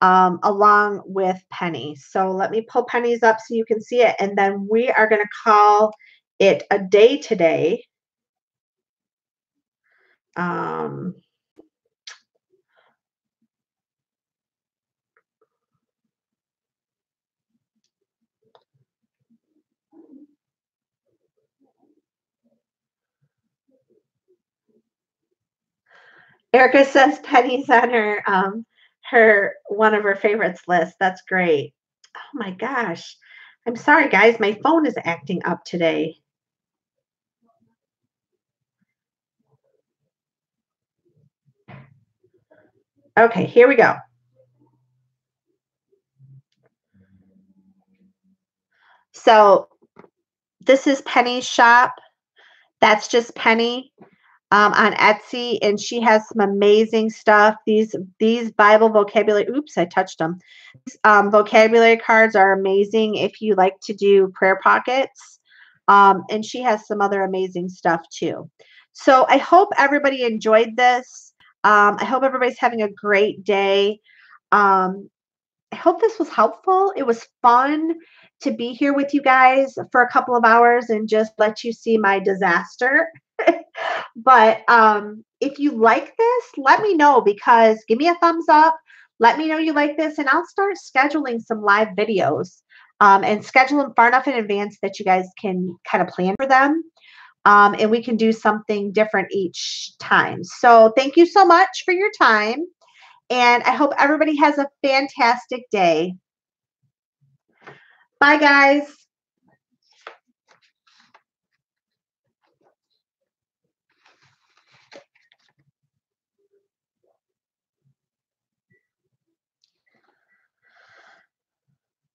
along with Penny. So let me pull Penny's up so you can see it, and then we are going to call it a day today. Um, Erica says Penny's on her one of her favorites list. That's great. Oh my gosh. I'm sorry, guys. My phone is acting up today. Okay, here we go. So this is Penny's shop. That's just Penny on Etsy, and she has some amazing stuff. These Bible vocabulary. Oops, I touched them. Vocabulary cards are amazing if you like to do prayer pockets. And she has some other amazing stuff too. So I hope everybody enjoyed this. I hope everybody's having a great day. Um, I hope this was helpful. It was fun to be here with you guys for a couple of hours and just let you see my disaster. But if you like this, let me know, because give me a thumbs up. Let me know you like this, and I'll start scheduling some live videos and schedule them far enough in advance that you guys can kind of plan for them. And we can do something different each time. So thank you so much for your time. And I hope everybody has a fantastic day. Bye, guys.